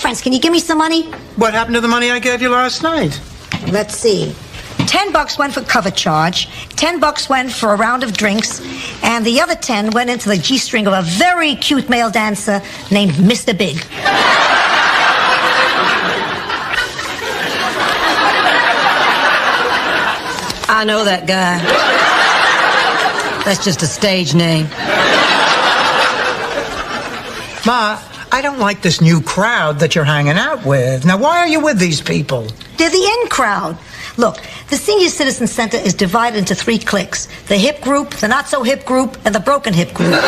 friends. Can you give me some money? What happened to the money I gave you last night? Let's see. $10 went for cover charge, $10 went for a round of drinks, and the other 10 went into the G-string of a very cute male dancer named Mr. Big. I know that guy. That's just a stage name. Ma, I don't like this new crowd that you're hanging out with. Now, why are you with these people? They're the in crowd. Look, the Senior Citizen Center is divided into 3 cliques. The hip group, the not-so-hip group, and the broken hip group.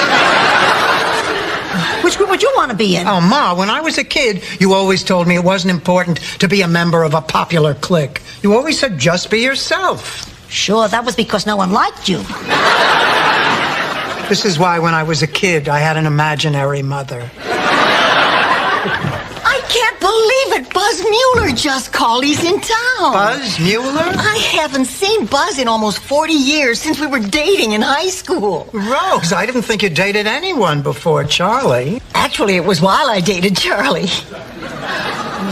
Which group would you want to be in? Oh, Ma, when I was a kid, you always told me it wasn't important to be a member of a popular clique. You always said just be yourself. Sure, that was because no one liked you. This is why when I was a kid, I had an imaginary mother. I can't believe it. Buzz Mueller just called. He's in town. Buzz Mueller? I haven't seen Buzz in almost 40 years, since we were dating in high school. Rose, I didn't think you dated anyone before Charlie. Actually, it was while I dated Charlie.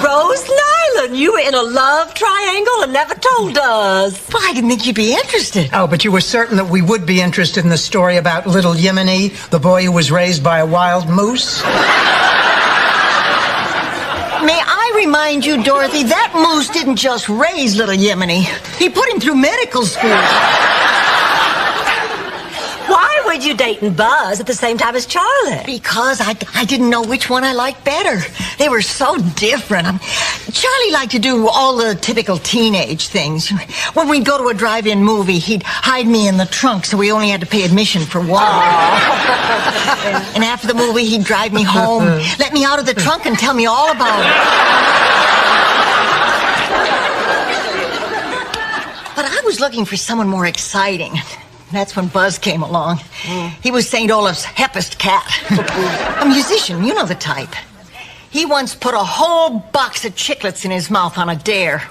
Rose Nyland, you were in a love triangle and never told us. Well, I didn't think you'd be interested. Oh, but you were certain that we would be interested in the story about little Yemeni, the boy who was raised by a wild moose? May I remind you, Dorothy, that moose didn't just raise little Yemeni. He put him through medical school. Why were you dating Buzz at the same time as Charlie? Because I didn't know which one I liked better. They were so different. Charlie liked to do all the typical teenage things. When we'd go to a drive-in movie, he'd hide me in the trunk so we only had to pay admission for water. And after the movie, he'd drive me home, let me out of the trunk and tell me all about it. But I was looking for someone more exciting. That's when Buzz came along. He was St. Olaf's hippest cat. A musician, you know the type. He once put a whole box of chiclets in his mouth on a dare.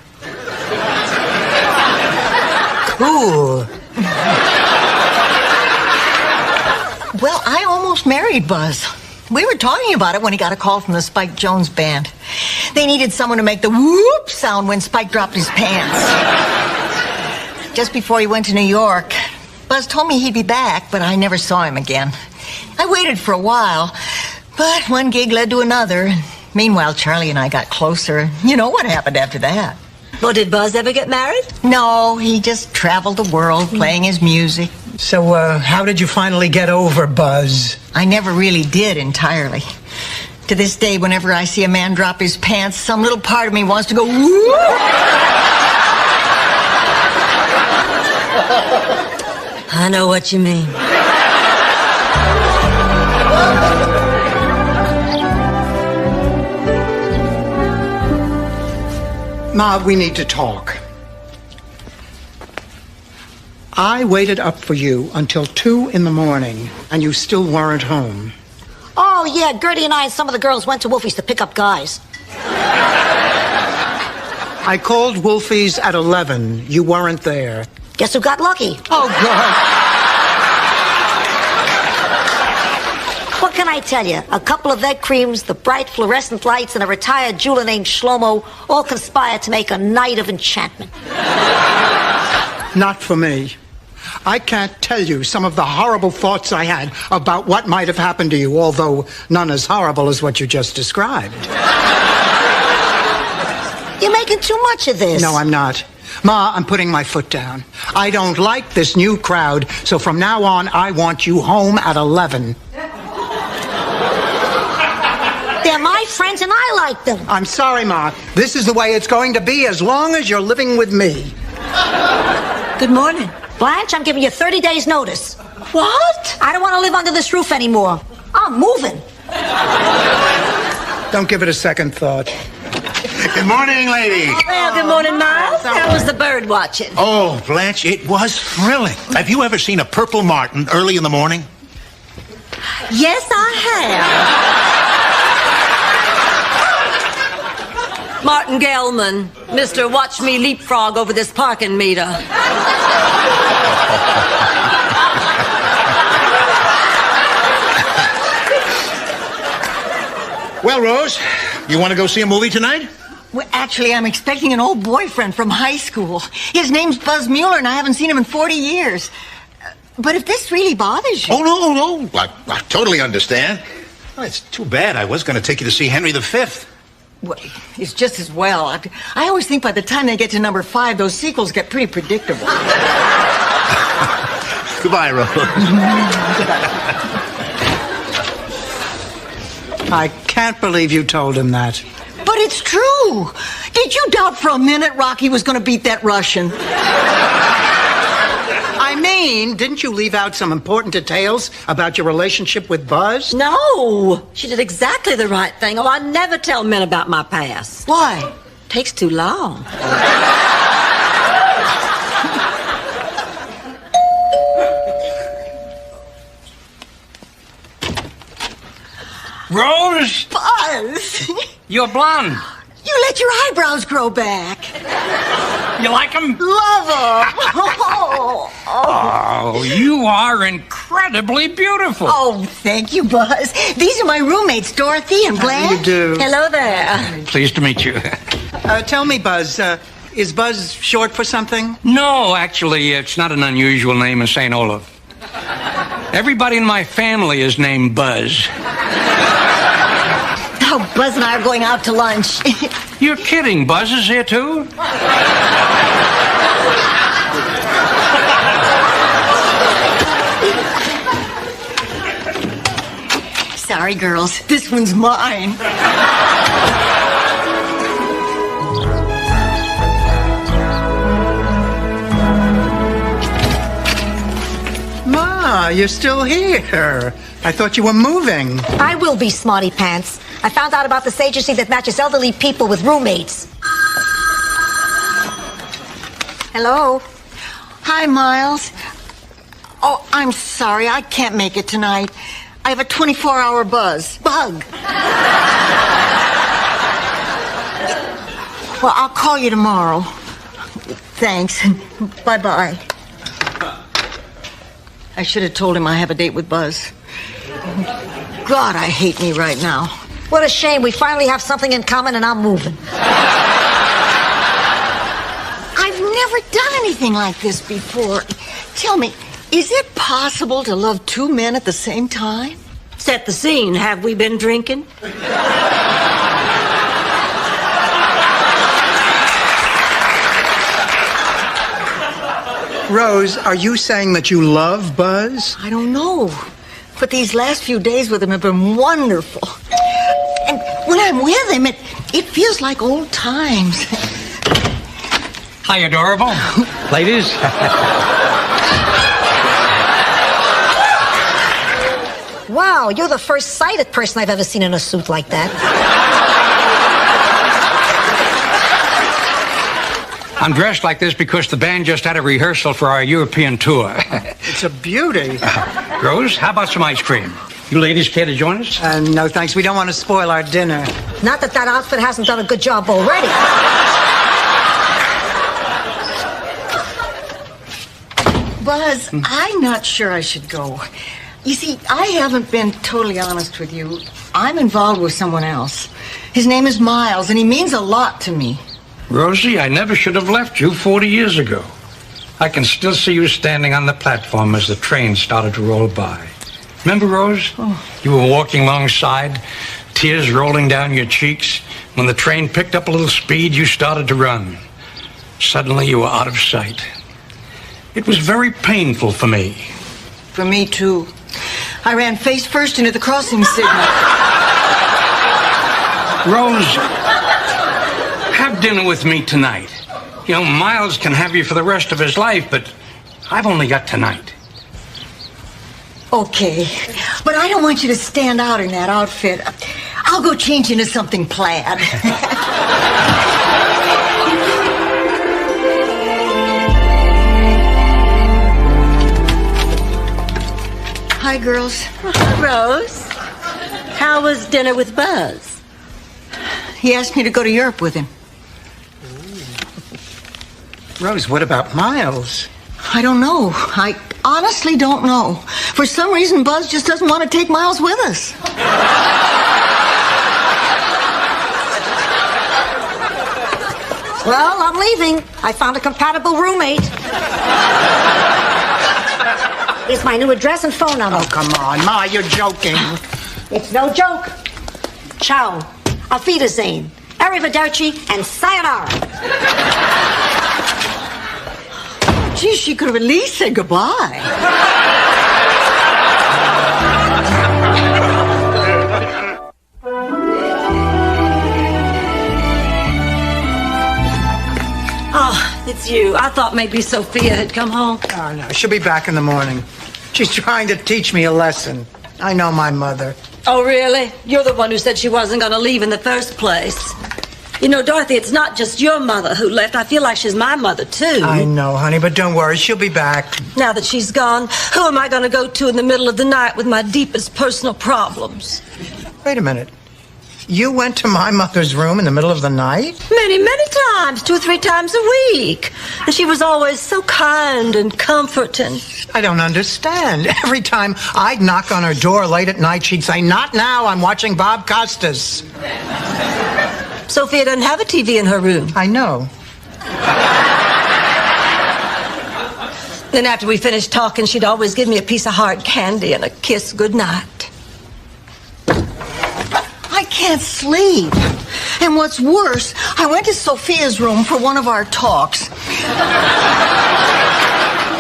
Cool. Well, I almost married Buzz. We were talking about it when he got a call from the Spike Jones band. They needed someone to make the whoop sound when Spike dropped his pants. Just before he went to New York, Buzz told me he'd be back, but I never saw him again. I waited for a while, but one gig led to another. Meanwhile, Charlie and I got closer. You know what happened after that. Well, did Buzz ever get married? No, he just traveled the world playing his music. So, how did you finally get over Buzz? I never really did entirely. To this day, whenever I see a man drop his pants, some little part of me wants to go, whoop! I know what you mean. Ma, we need to talk. I waited up for you until 2 in the morning, and you still weren't home. Oh, yeah, Gertie and I and some of the girls went to Wolfie's to pick up guys. I called Wolfie's at 11. You weren't there. Guess who got lucky? Oh, God. What can I tell you? A couple of egg creams, the bright fluorescent lights, and a retired jeweler named Shlomo all conspired to make a night of enchantment. Not for me. I can't tell you some of the horrible thoughts I had about what might have happened to you, although none as horrible as what you just described. You're making too much of this. No, I'm not. Ma, I'm putting my foot down. I don't like this new crowd, so from now on, I want you home at 11. They're my friends and I like them. I'm sorry, Ma. This is the way it's going to be as long as you're living with me. Good morning. Blanche, I'm giving you 30 days notice. What? I don't want to live under this roof anymore. I'm moving. Don't give it a second thought. Good morning, lady. Well, good morning, Miles. How was the bird watching? Oh, Blanche, it was thrilling. Have you ever seen a purple martin early in the morning? Yes, I have. Martin Gelman, Mr. Watch Me Leapfrog over this parking meter. Well, Rose, You want to go see a movie tonight? Well, actually, I'm expecting an old boyfriend from high school. His name's Buzz Mueller, and I haven't seen him in 40 years. But if this really bothers you... Oh, no. I totally understand. Well, it's too bad. I was going to take you to see Henry V. Well, it's just as well. I always think by the time they get to number 5, those sequels get pretty predictable. Goodbye, Rose. I can't believe you told him that. But it's true. Did you doubt for a minute Rocky was going to beat that Russian? I mean, didn't you leave out some important details about your relationship with Buzz? No, she did exactly the right thing. Oh, I never tell men about my past. Why? Takes too long. Rose, Buzz! you're blonde. You let your eyebrows grow back. You like them? Love them. Oh, you are incredibly beautiful. Oh, thank you, Buzz. These are my roommates, Dorothy and Blanche. How do you do? Hello there. Pleased to meet you. Tell me, Buzz, is Buzz short for something? No, actually, it's not an unusual name in St. Olaf. Everybody in my family is named Buzz. Oh, Buzz and I are going out to lunch. You're kidding. Buzz is here, too? Sorry, girls. This one's mine. Ma, you're still here. I thought you were moving. I will be, Smarty Pants. I found out about this agency that matches elderly people with roommates. Hello? Hi, Miles. Oh, I'm sorry. I can't make it tonight. I have a 24-hour bug. Well, I'll call you tomorrow. Thanks. Bye-bye. I should have told him I have a date with Buzz. God, I hate me right now. What a shame. We finally have something in common and I'm moving. I've never done anything like this before. Tell me, is it possible to love 2 men at the same time? Set the scene. Have we been drinking? Rose, are you saying that you love Buzz? I don't know. But these last few days with him have been wonderful. And when I'm with him, it feels like old times. Hi, adorable. Ladies. Wow, you're the first sighted person I've ever seen in a suit like that. I'm dressed like this because the band just had a rehearsal for our European tour. It's a beauty. Rose, how about some ice cream? You ladies care to join us? No, thanks. We don't want to spoil our dinner. Not that that outfit hasn't done a good job already. Buzz, I'm not sure I should go. You see, I haven't been totally honest with you. I'm involved with someone else. His name is Miles, and he means a lot to me. Rosie, I never should have left you 40 years ago. I can still see you standing on the platform as the train started to roll by. Remember, Rose? Oh. You were walking alongside, tears rolling down your cheeks. When the train picked up a little speed, you started to run. Suddenly, you were out of sight. It was very painful for me. For me, too. I ran face first into the crossing signal. Rose, have dinner with me tonight. You know, Miles can have you for the rest of his life, but I've only got tonight. Okay, but I don't want you to stand out in that outfit. I'll go change into something plaid. Hi, girls. Rose, how was dinner with Buzz? He asked me to go to Europe with him. Rose, what about Miles? I don't know. I honestly don't know. For some reason, Buzz just doesn't want to take Miles with us. Well, I'm leaving. I found a compatible roommate. Here's my new address and phone number. Oh, come on, Ma, you're joking. It's no joke. Ciao. Auf Wiedersehen. Arrivederci and sayonara. Gee, she could have at least said goodbye. Oh, it's you. I thought maybe Sophia had come home. Oh, no, she'll be back in the morning. She's trying to teach me a lesson. I know my mother. Oh, really? You're the one who said she wasn't going to leave in the first place. You know, Dorothy, it's not just your mother who left. I feel like she's my mother, too. I know, honey, but don't worry. She'll be back. Now that she's gone, who am I going to go to in the middle of the night with my deepest personal problems? Wait a minute. You went to my mother's room in the middle of the night? Many, many times, 2 or 3 times a week. And she was always so kind and comforting. I don't understand. Every time I'd knock on her door late at night, she'd say, "Not now, I'm watching Bob Costas." Sophia doesn't have a TV in her room. I know. Then after we finished talking, she'd always give me a piece of hard candy and a kiss goodnight. I can't sleep. And what's worse, I went to Sophia's room for one of our talks.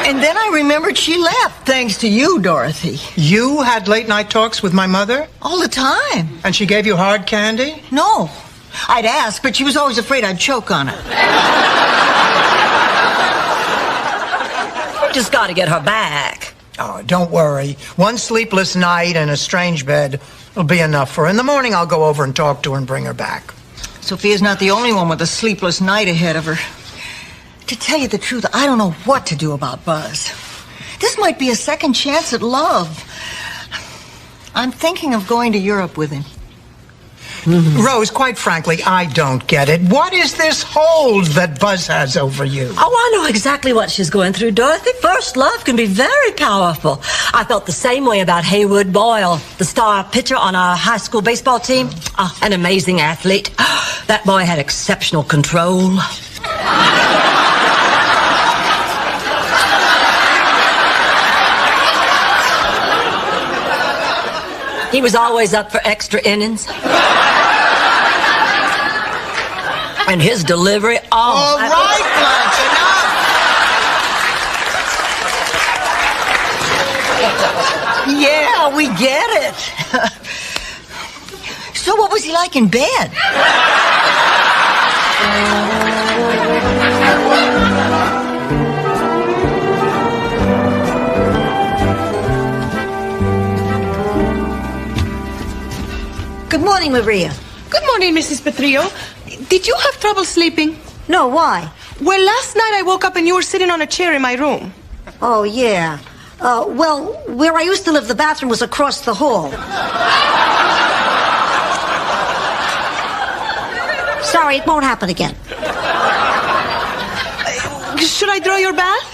And then I remembered she left, thanks to you, Dorothy. You had late night talks with my mother? All the time. And she gave you hard candy? No. I'd ask, but she was always afraid I'd choke on it. Just got to get her back. Oh, don't worry. One sleepless night and a strange bed will be enough for her. In the morning, I'll go over and talk to her and bring her back. Sophia's not the only one with a sleepless night ahead of her. To tell you the truth, I don't know what to do about Buzz. This might be a second chance at love. I'm thinking of going to Europe with him. Rose, quite frankly, I don't get it. What is this hold that Buzz has over you? Oh, I know exactly what she's going through, Dorothy. First love can be very powerful. I felt the same way about Haywood Boyle, the star pitcher on our high school baseball team. An amazing athlete. That boy had exceptional control. He was always up for extra innings. And his delivery, All right, Blanche, enough. Yeah, we get it. So what was he like in bed? Good morning, Maria. Good morning, Mrs. Petrillo. Did you have trouble sleeping? No, why? Well, last night I woke up and you were sitting on a chair in my room. Oh, yeah. Well, where I used to live, the bathroom was across the hall. Sorry, it won't happen again. Should I draw your bath?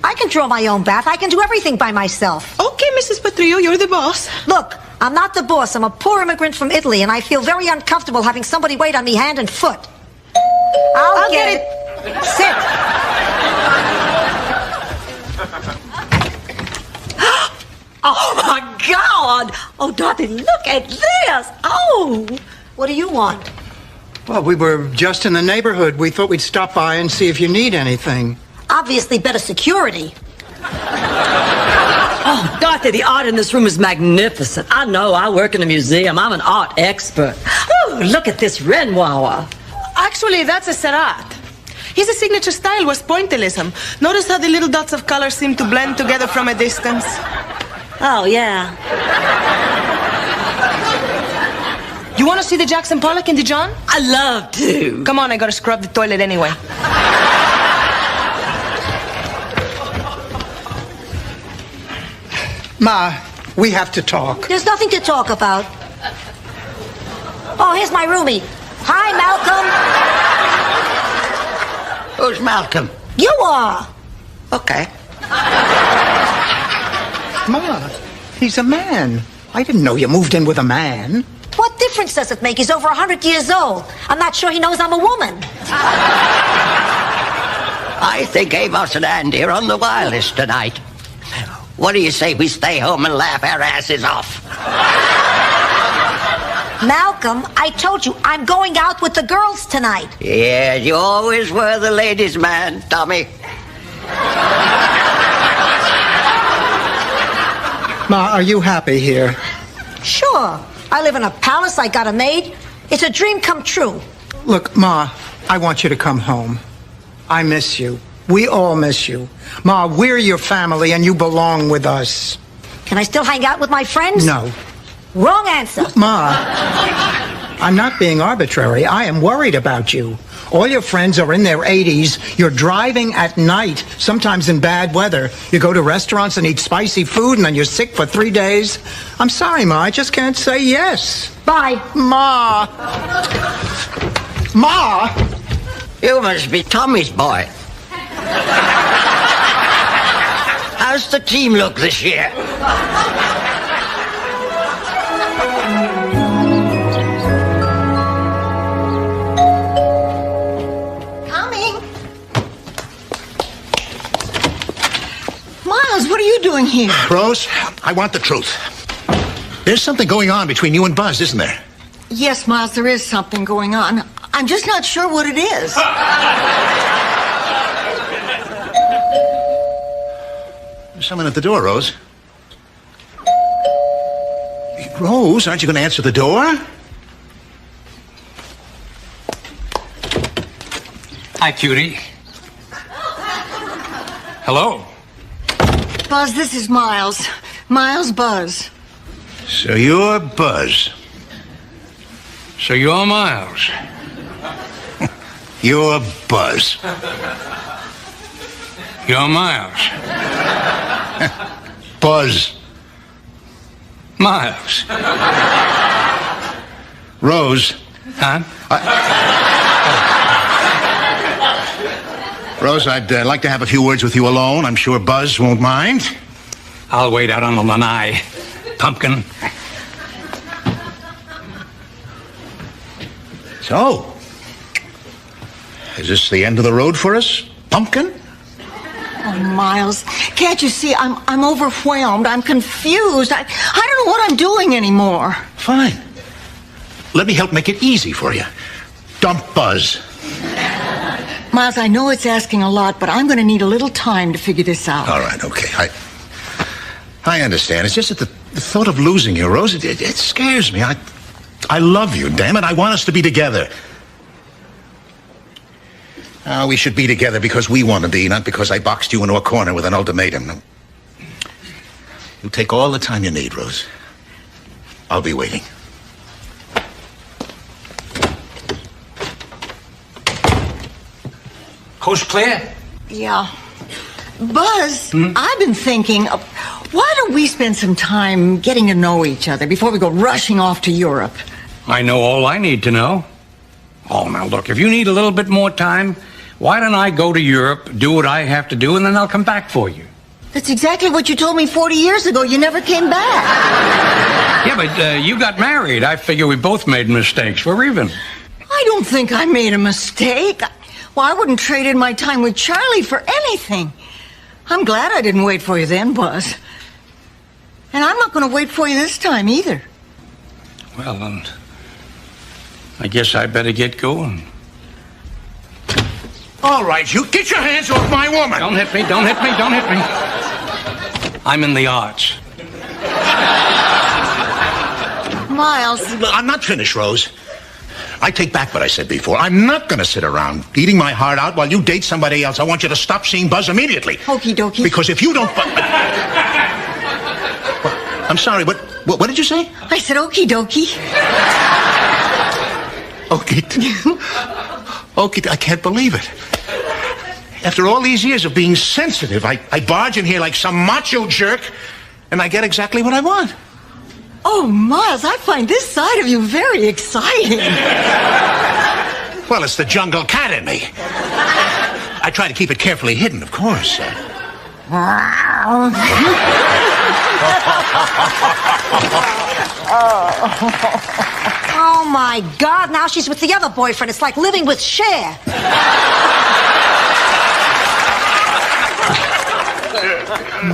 I can draw my own bath. I can do everything by myself. Okay, Mrs. Petrillo, you're the boss. Look, I'm not the boss. I'm a poor immigrant from Italy, and I feel very uncomfortable having somebody wait on me hand and foot. I'll get it. Sit. Oh, my God! Oh, Dorothy, look at this! Oh! What do you want? Well, we were just in the neighborhood. We thought we'd stop by and see if you need anything. Obviously, better security. Oh, Dorothy, the art in this room is magnificent. I know, I work in a museum. I'm an art expert. Oh, look at this Renoir. Actually, that's a Seurat. His signature style was pointillism. Notice how the little dots of color seem to blend together from a distance? Oh, yeah. You want to see the Jackson Pollock in Dijon? I love to. Come on, I gotta scrub the toilet anyway. Ma, we have to talk. There's nothing to talk about. Oh, here's my roomie. Hi, Malcolm. Who's Malcolm? You are. Okay. Ma, he's a man. I didn't know you moved in with a man. What difference does it make? He's over 100 years old. I'm not sure he knows I'm a woman. I think Amos and Andy are on the wireless tonight. What do you say we stay home and laugh our asses off? Malcolm, I told you, I'm going out with the girls tonight. Yeah, you always were the ladies' man, Tommy. Ma, are you happy here? Sure. I live in a palace. I got a maid. It's a dream come true. Look, Ma, I want you to come home. I miss you. We all miss you. Ma, we're your family and you belong with us. Can I still hang out with my friends? No. Wrong answer. Ma, I'm not being arbitrary. I am worried about you. All your friends are in their 80s. You're driving at night, sometimes in bad weather. You go to restaurants and eat spicy food and then you're sick for 3 days. I'm sorry, Ma, I just can't say yes. Bye. Ma! Ma! You must be Tommy's boy. How's the team look this year? Coming. Miles, what are you doing here? Rose, I want the truth. There's something going on between you and Buzz, isn't there? Yes, Miles, there is something going on. I'm just not sure what it is. There's someone at the door, Rose. Rose, aren't you going to answer the door? Hi, cutie. Hello. Buzz, this is Miles. Miles Buzz. So you're Buzz. So you're Miles. You're Buzz. You're Miles. Buzz. Miles. Rose. Huh? Rose, I'd like to have a few words with you alone. I'm sure Buzz won't mind. I'll wait out on the lanai. Pumpkin. So, is this the end of the road for us, Pumpkin? Oh, Miles, can't you see? I'm overwhelmed. I'm confused. I don't know what I'm doing anymore. Fine. Let me help make it easy for you. Dump Buzz. Miles, I know it's asking a lot, but I'm going to need a little time to figure this out. All right, okay. I understand. It's just that the thought of losing you, Rose, it scares me. I love you, damn it. I want us to be together. We should be together because we want to be, not because I boxed you into a corner with an ultimatum. You take all the time you need, Rose. I'll be waiting. Coast clear? Yeah. Buzz, I've been thinking, why don't we spend some time getting to know each other before we go rushing off to Europe? I know all I need to know. Oh, now look, if you need a little bit more time, why don't I go to Europe, do what I have to do, and then I'll come back for you? That's exactly what you told me 40 years ago. You never came back. Yeah, but you got married. I figure we both made mistakes. We're even. I don't think I made a mistake. Well, I wouldn't trade in my time with Charlie for anything. I'm glad I didn't wait for you then, Buzz. And I'm not going to wait for you this time either. Well, then, I guess I better get going. All right, you get your hands off my woman. Don't hit me, don't hit me, don't hit me. I'm in the arts. Miles. I'm not finished, Rose. I take back what I said before. I'm not going to sit around eating my heart out while you date somebody else. I want you to stop seeing Buzz immediately. Okie dokie. Because if you don't... I'm sorry, what did you say? I said okie dokie. Okay, I can't believe it. After all these years of being sensitive, I barge in here like some macho jerk, and I get exactly what I want. Oh, Miles, I find this side of you very exciting. Well, it's the jungle cat in me. I try to keep it carefully hidden, of course. Oh, my God. Now she's with the other boyfriend. It's like living with Cher.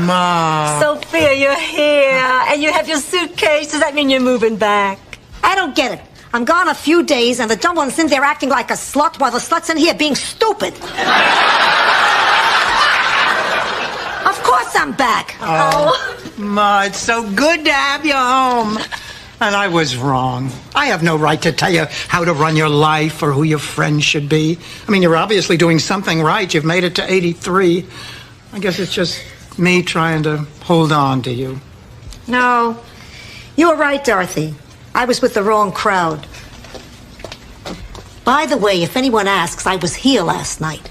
Ma. Sophia, you're here. And you have your suitcase. Does that mean you're moving back? I don't get it. I'm gone a few days, and the dumb one's in there acting like a slut while the slut's in here being stupid. Of course I'm back. Oh, Ma, it's so good to have you home. And I was wrong. I have no right to tell you how to run your life or who your friends should be. I mean, you're obviously doing something right. You've made it to 83. I guess it's just me trying to hold on to you. No, you were right, Dorothy. I was with the wrong crowd. By the way, if anyone asks, I was here last night.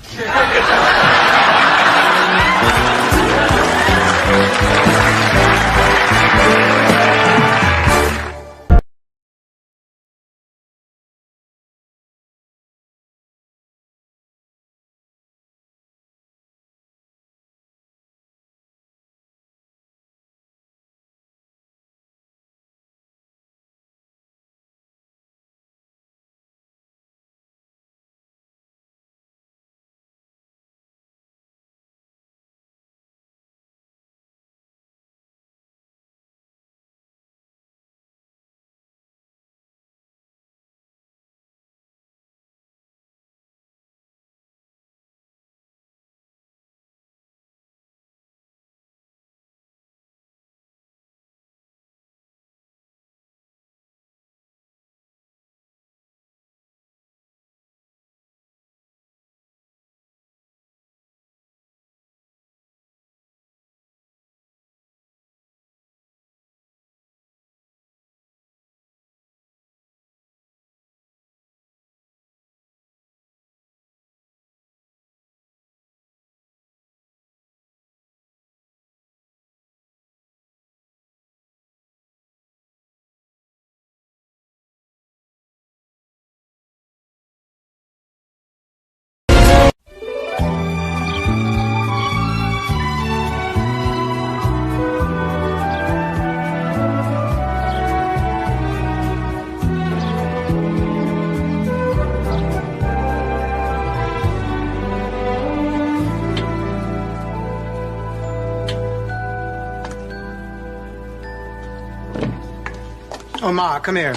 Oh, Ma, come here.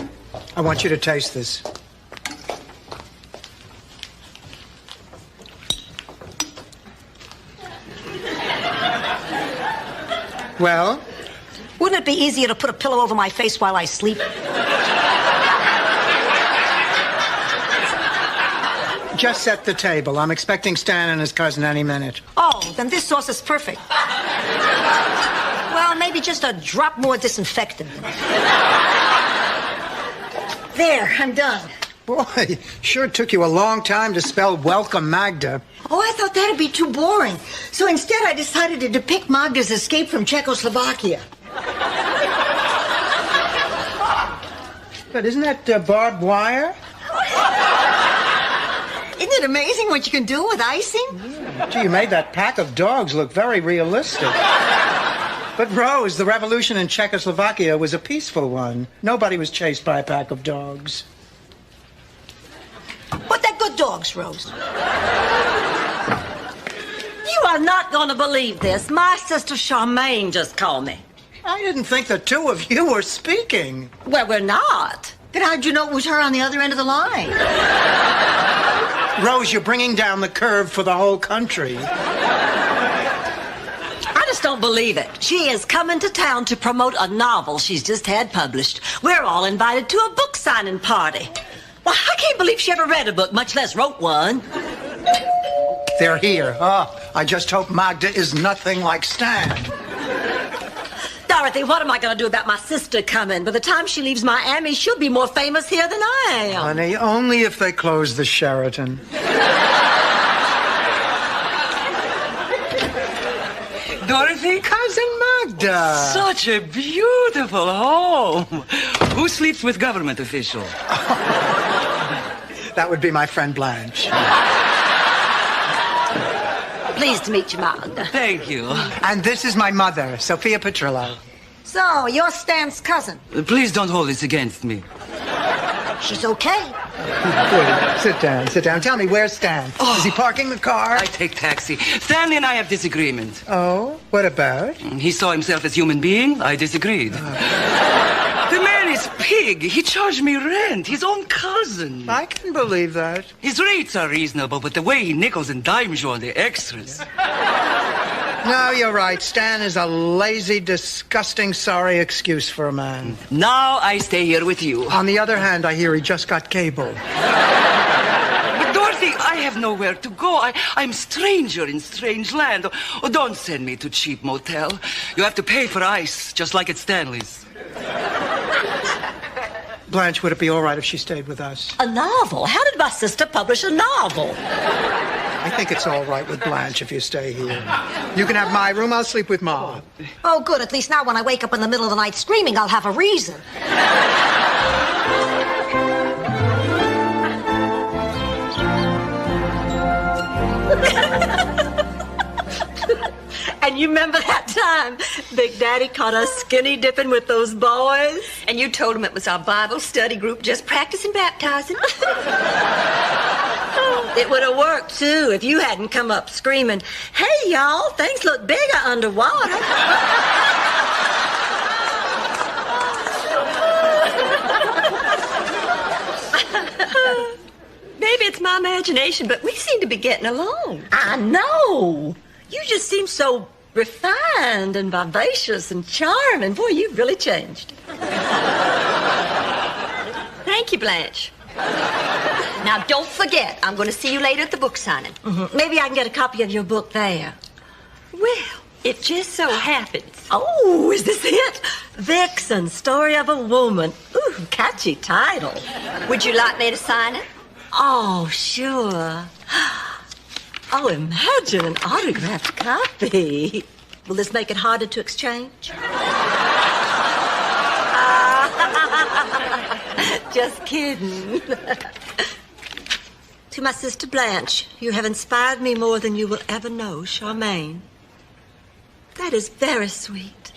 I want you to taste this. Well? Wouldn't it be easier to put a pillow over my face while I sleep? Just set the table. I'm expecting Stan and his cousin any minute. Oh, then this sauce is perfect. Well, maybe just a drop more disinfectant. There, I'm done. Boy, sure took you a long time to spell welcome Magda. Oh, I thought that'd be too boring. So instead I decided to depict Magda's escape from Czechoslovakia. But isn't that barbed wire? Isn't it amazing what you can do with icing? Yeah. Gee, you made that pack of dogs look very realistic. But Rose, the revolution in Czechoslovakia was a peaceful one. Nobody was chased by a pack of dogs. But they're good dogs, Rose. You are not going to believe this. My sister Charmaine just called me. I didn't think the two of you were speaking. Well, we're not. Then how'd you know it was her on the other end of the line? Rose, you're bringing down the curve for the whole country. I just don't believe it. She is coming to town to promote a novel she's just had published. We're all invited to a book signing party. Well, I can't believe she ever read a book, much less wrote one. They're here. Oh, I just hope Magda is nothing like Stan. Dorothy, what am I going to do about my sister coming? By the time she leaves Miami, she'll be more famous here than I am. Honey, only if they close the Sheraton. Dorothy? Cousin Magda. Such a beautiful home. Who sleeps with government officials? That would be my friend Blanche. Pleased to meet you, Magda. Thank you. And this is my mother, Sophia Petrillo. So, you're Stan's cousin. Please don't hold this against me. She's okay. Good. Sit down, sit down. Tell me, where's Stan? Is he parking the car? I take taxi. Stanley and I have disagreement. Oh, what about? He saw himself as human being. I disagreed. The man is pig. He charged me rent. His own cousin. I can believe that. His rates are reasonable, but the way he nickels and dimes you on the extras. No, you're right. Stan is a lazy, disgusting, sorry excuse for a man. Now I stay here with you. On the other hand, I hear he just got cable. But Dorothy, I have nowhere to go. I'm stranger in strange land. Oh, don't send me to cheap motel. You have to pay for ice, just like at Stanley's. Blanche, would it be all right if she stayed with us? A novel? How did my sister publish a novel? I think it's all right with Blanche if you stay here. You can have my room. I'll sleep with Ma. Oh, good. At least now when I wake up in the middle of the night screaming, I'll have a reason. And you remember that time Big Daddy caught us skinny dipping with those boys? And you told him it was our Bible study group just practicing baptizing. It would have worked, too, if you hadn't come up screaming, "Hey, y'all, things look bigger underwater." Maybe it's my imagination, but we seem to be getting along. I know. You just seem so refined and vivacious and charming. Boy, you've really changed. Thank you, Blanche. Now, don't forget, I'm going to see you later at the book signing. Mm-hmm. Maybe I can get a copy of your book there. Well, it just so happens. Oh, is this it? Vixen, Story of a Woman. Ooh, catchy title. Would you like me to sign it? Oh, sure. Oh, imagine an autographed copy. Will this make it harder to exchange? Just kidding. To my sister Blanche, you have inspired me more than you will ever know, Charmaine. That is very sweet.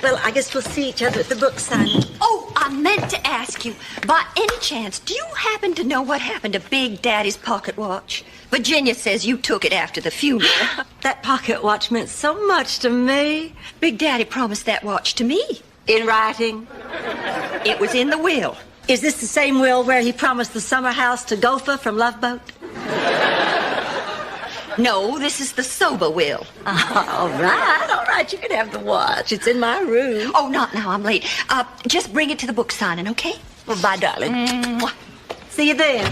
Well, I guess we'll see each other at the book signing. Oh, I meant to ask you, by any chance, do you happen to know what happened to Big Daddy's pocket watch? Virginia says you took it after the funeral. That pocket watch meant so much to me. Big Daddy promised that watch to me. In writing? It was in the will. Is this the same will where he promised the summer house to Gopher from Love Boat? No, this is the sober will. All right, you can have the watch. It's in my room. Oh, not now, I'm late. Just bring it to the book signing, okay? Well, bye, darling. Mwah. See you then.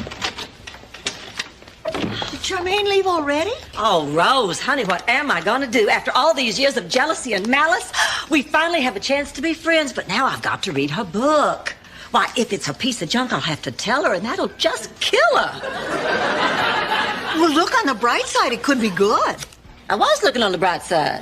Did Charmaine leave already? Oh, Rose, honey, what am I going to do? After all these years of jealousy and malice, we finally have a chance to be friends, but now I've got to read her book. Why, if it's a piece of junk, I'll have to tell her, and that'll just kill her. Well, look on the bright side. It could be good. I was looking on the bright side.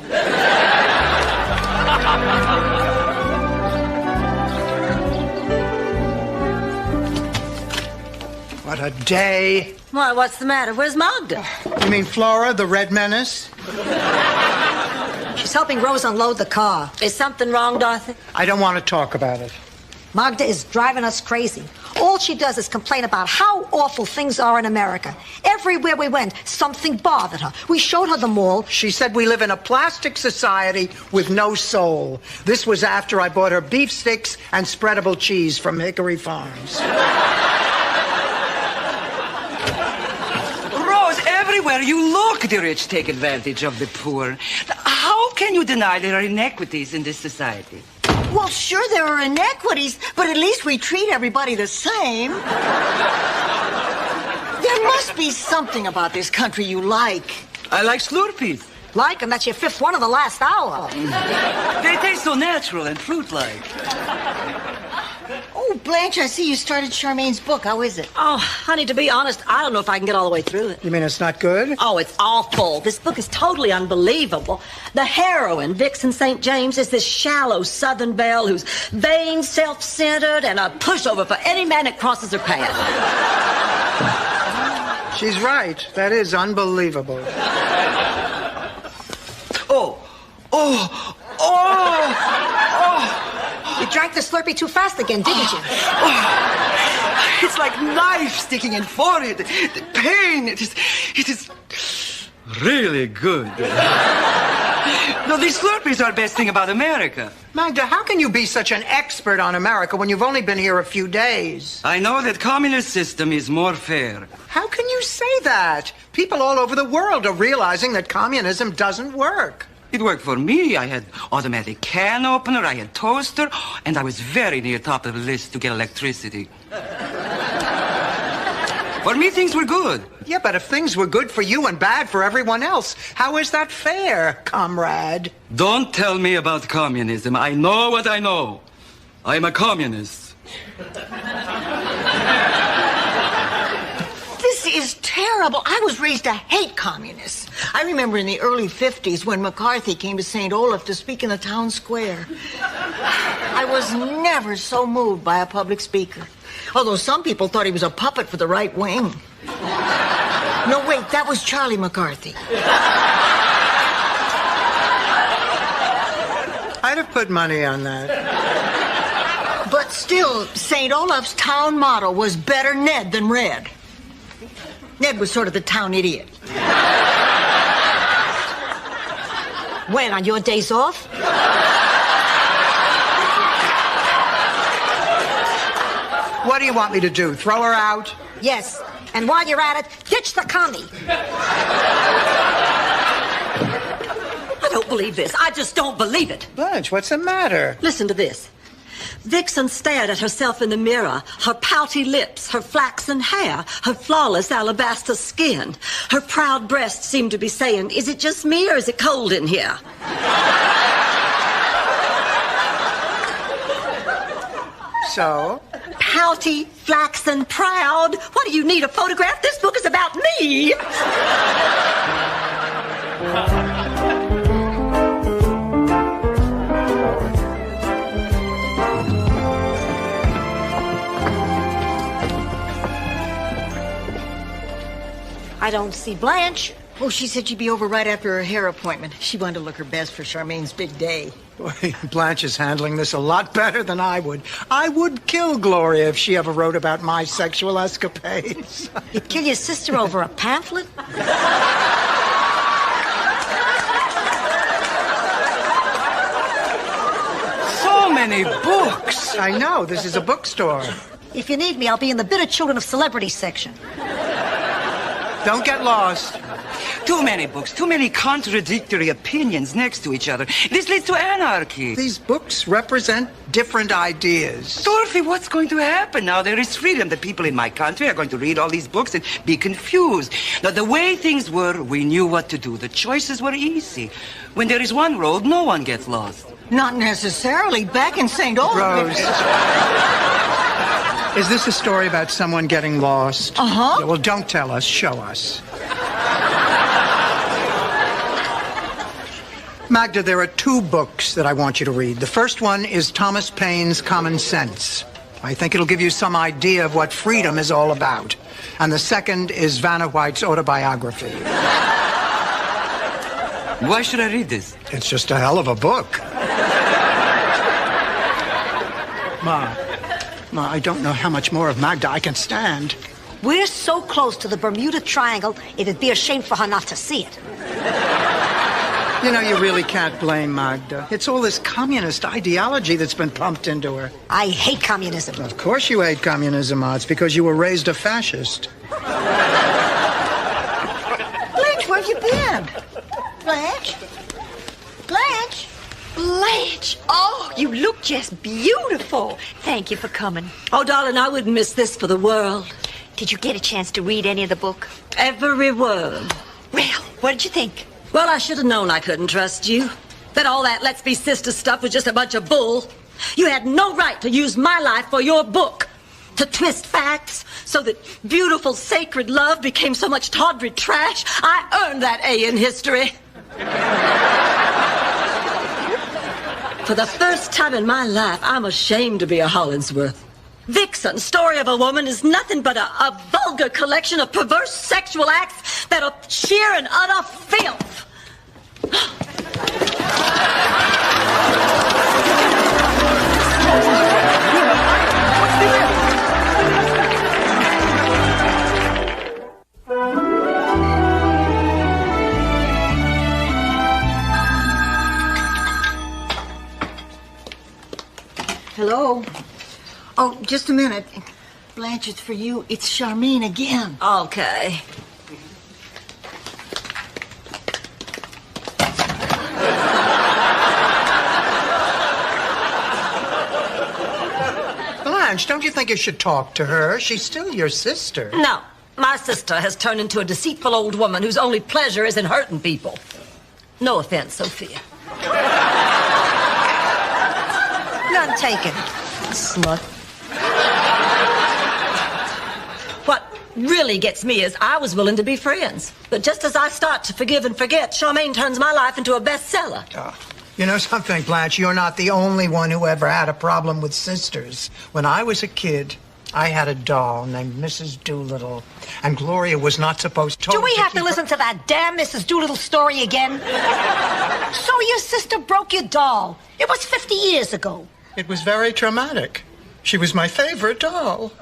What a day. Why, what's the matter? Where's Magda? You mean Flora, the Red Menace? She's helping Rose unload the car. Is something wrong, Dorothy? I don't want to talk about it. Magda is driving us crazy. All she does is complain about how awful things are in America. Everywhere we went, something bothered her. We showed her the mall. She said we live in a plastic society with no soul. This was after I bought her beef sticks and spreadable cheese from Hickory Farms. Rose, everywhere you look, the rich take advantage of the poor. How can you deny there are inequities in this society? Well, sure, there are inequities, but at least we treat everybody the same. There must be something about this country you like. I like Slurpees. Like, and that's your fifth one of the last hour. They taste so natural and fruit-like. Oh, Blanche, I see you started Charmaine's book. How is it? Oh, honey, to be honest, I don't know if I can get all the way through it. You mean it's not good? Oh, it's awful. This book is totally unbelievable. The heroine, Vixen St. James, is this shallow Southern belle who's vain, self-centered, and a pushover for any man that crosses her path. She's right. That is unbelievable. You drank the Slurpee too fast again, didn't you? It's like knife sticking in forehead. The pain, it is really good. No, these Slurpees are the best thing about America. Magda, how can you be such an expert on America when you've only been here a few days? I know that communist system is more fair. How can you say that? People all over the world are realizing that communism doesn't work. It worked for me. I had automatic can opener, I had toaster, and I was very near top of the list to get electricity. For me, things were good. Yeah, but if things were good for you and bad for everyone else, how is that fair, comrade? Don't tell me about communism. I know what I know. I'm a communist. This is terrible. I was raised to hate communists. I remember in the early 50s when McCarthy came to St. Olaf to speak in the town square. I was never so moved by a public speaker. Although some people thought he was a puppet for the right wing. No, wait, that was Charlie McCarthy. I'd have put money on that. But still, St. Olaf's town motto was better Ned than Red. Ned was sort of the town idiot. When, on your days off? What do you want me to do, throw her out? Yes. And while you're at it, ditch the commie. I don't believe this. I just don't believe it. Blanche, what's the matter? Listen to this. Vixen stared at herself in the mirror, her pouty lips, her flaxen hair, her flawless alabaster skin. Her proud breast seemed to be saying, is it just me or is it cold in here? So? Pouty, flaxen, proud. What do you need, a photograph? This book is about me. I don't see Blanche. Oh, she said she'd be over right after her hair appointment. She wanted to look her best for Charmaine's big day. Boy, Blanche is handling this a lot better than I would. I would kill Gloria if she ever wrote about my sexual escapades. You'd kill your sister over a pamphlet? So many books. I know, this is a bookstore. If you need me, I'll be in the Bitter Children of Celebrity section. Don't get lost. Too many books, too many contradictory opinions next to each other. This leads to anarchy. These books represent different ideas. Dorothy, what's going to happen now? There is freedom. The people in my country are going to read all these books and be confused. Now, the way things were, we knew what to do. The choices were easy. When there is one road, no one gets lost. Not necessarily. Back in St. Olaf. Rose. Is this a story about someone getting lost? Uh-huh. Yeah, well, don't tell us. Show us. Magda, there are 2 books that I want you to read. The first one is Thomas Paine's Common Sense. I think it'll give you some idea of what freedom is all about. And the second is Vanna White's autobiography. Why should I read this? It's just a hell of a book. Ma, I don't know how much more of Magda I can stand. We're so close to the Bermuda Triangle, it'd be a shame for her not to see it. You know, you really can't blame Magda. It's all this communist ideology that's been pumped into her. I hate communism. Of course you hate communism, Ma. It's because you were raised a fascist. Blanche, where have you been? Blanche? Blanche? Blanche! Oh, you look just beautiful. Thank you for coming. Oh, darling, I wouldn't miss this for the world. Did you get a chance to read any of the book? Every word. Well, what did you think? Well, I should have known I couldn't trust you. That all that let's be sister stuff was just a bunch of bull. You had no right to use my life for your book. To twist facts so that beautiful, sacred love became so much tawdry trash. I earned that A in history. For the first time in my life, I'm ashamed to be a Hollingsworth. Vixen, Story of a Woman, is nothing but a vulgar vulgar collection of perverse sexual acts that are sheer and utter filth. Hello? Oh, just a minute. Blanche, it's for you. It's Charmaine again. Okay. Blanche, don't you think you should talk to her? She's still your sister. No. My sister has turned into a deceitful old woman whose only pleasure is in hurting people. No offense, Sophia. None taken, slut. What really gets me is I was willing to be friends. But just as I start to forgive and forget, Charmaine turns my life into a bestseller. You know something, Blanche? You're not the only one who ever had a problem with sisters. When I was a kid, I had a doll named Mrs. Doolittle, and Gloria was not supposed to... Do we have to listen to that damn Mrs. Doolittle story again? So your sister broke your doll. It was 50 years ago. It was very traumatic. She was my favorite doll.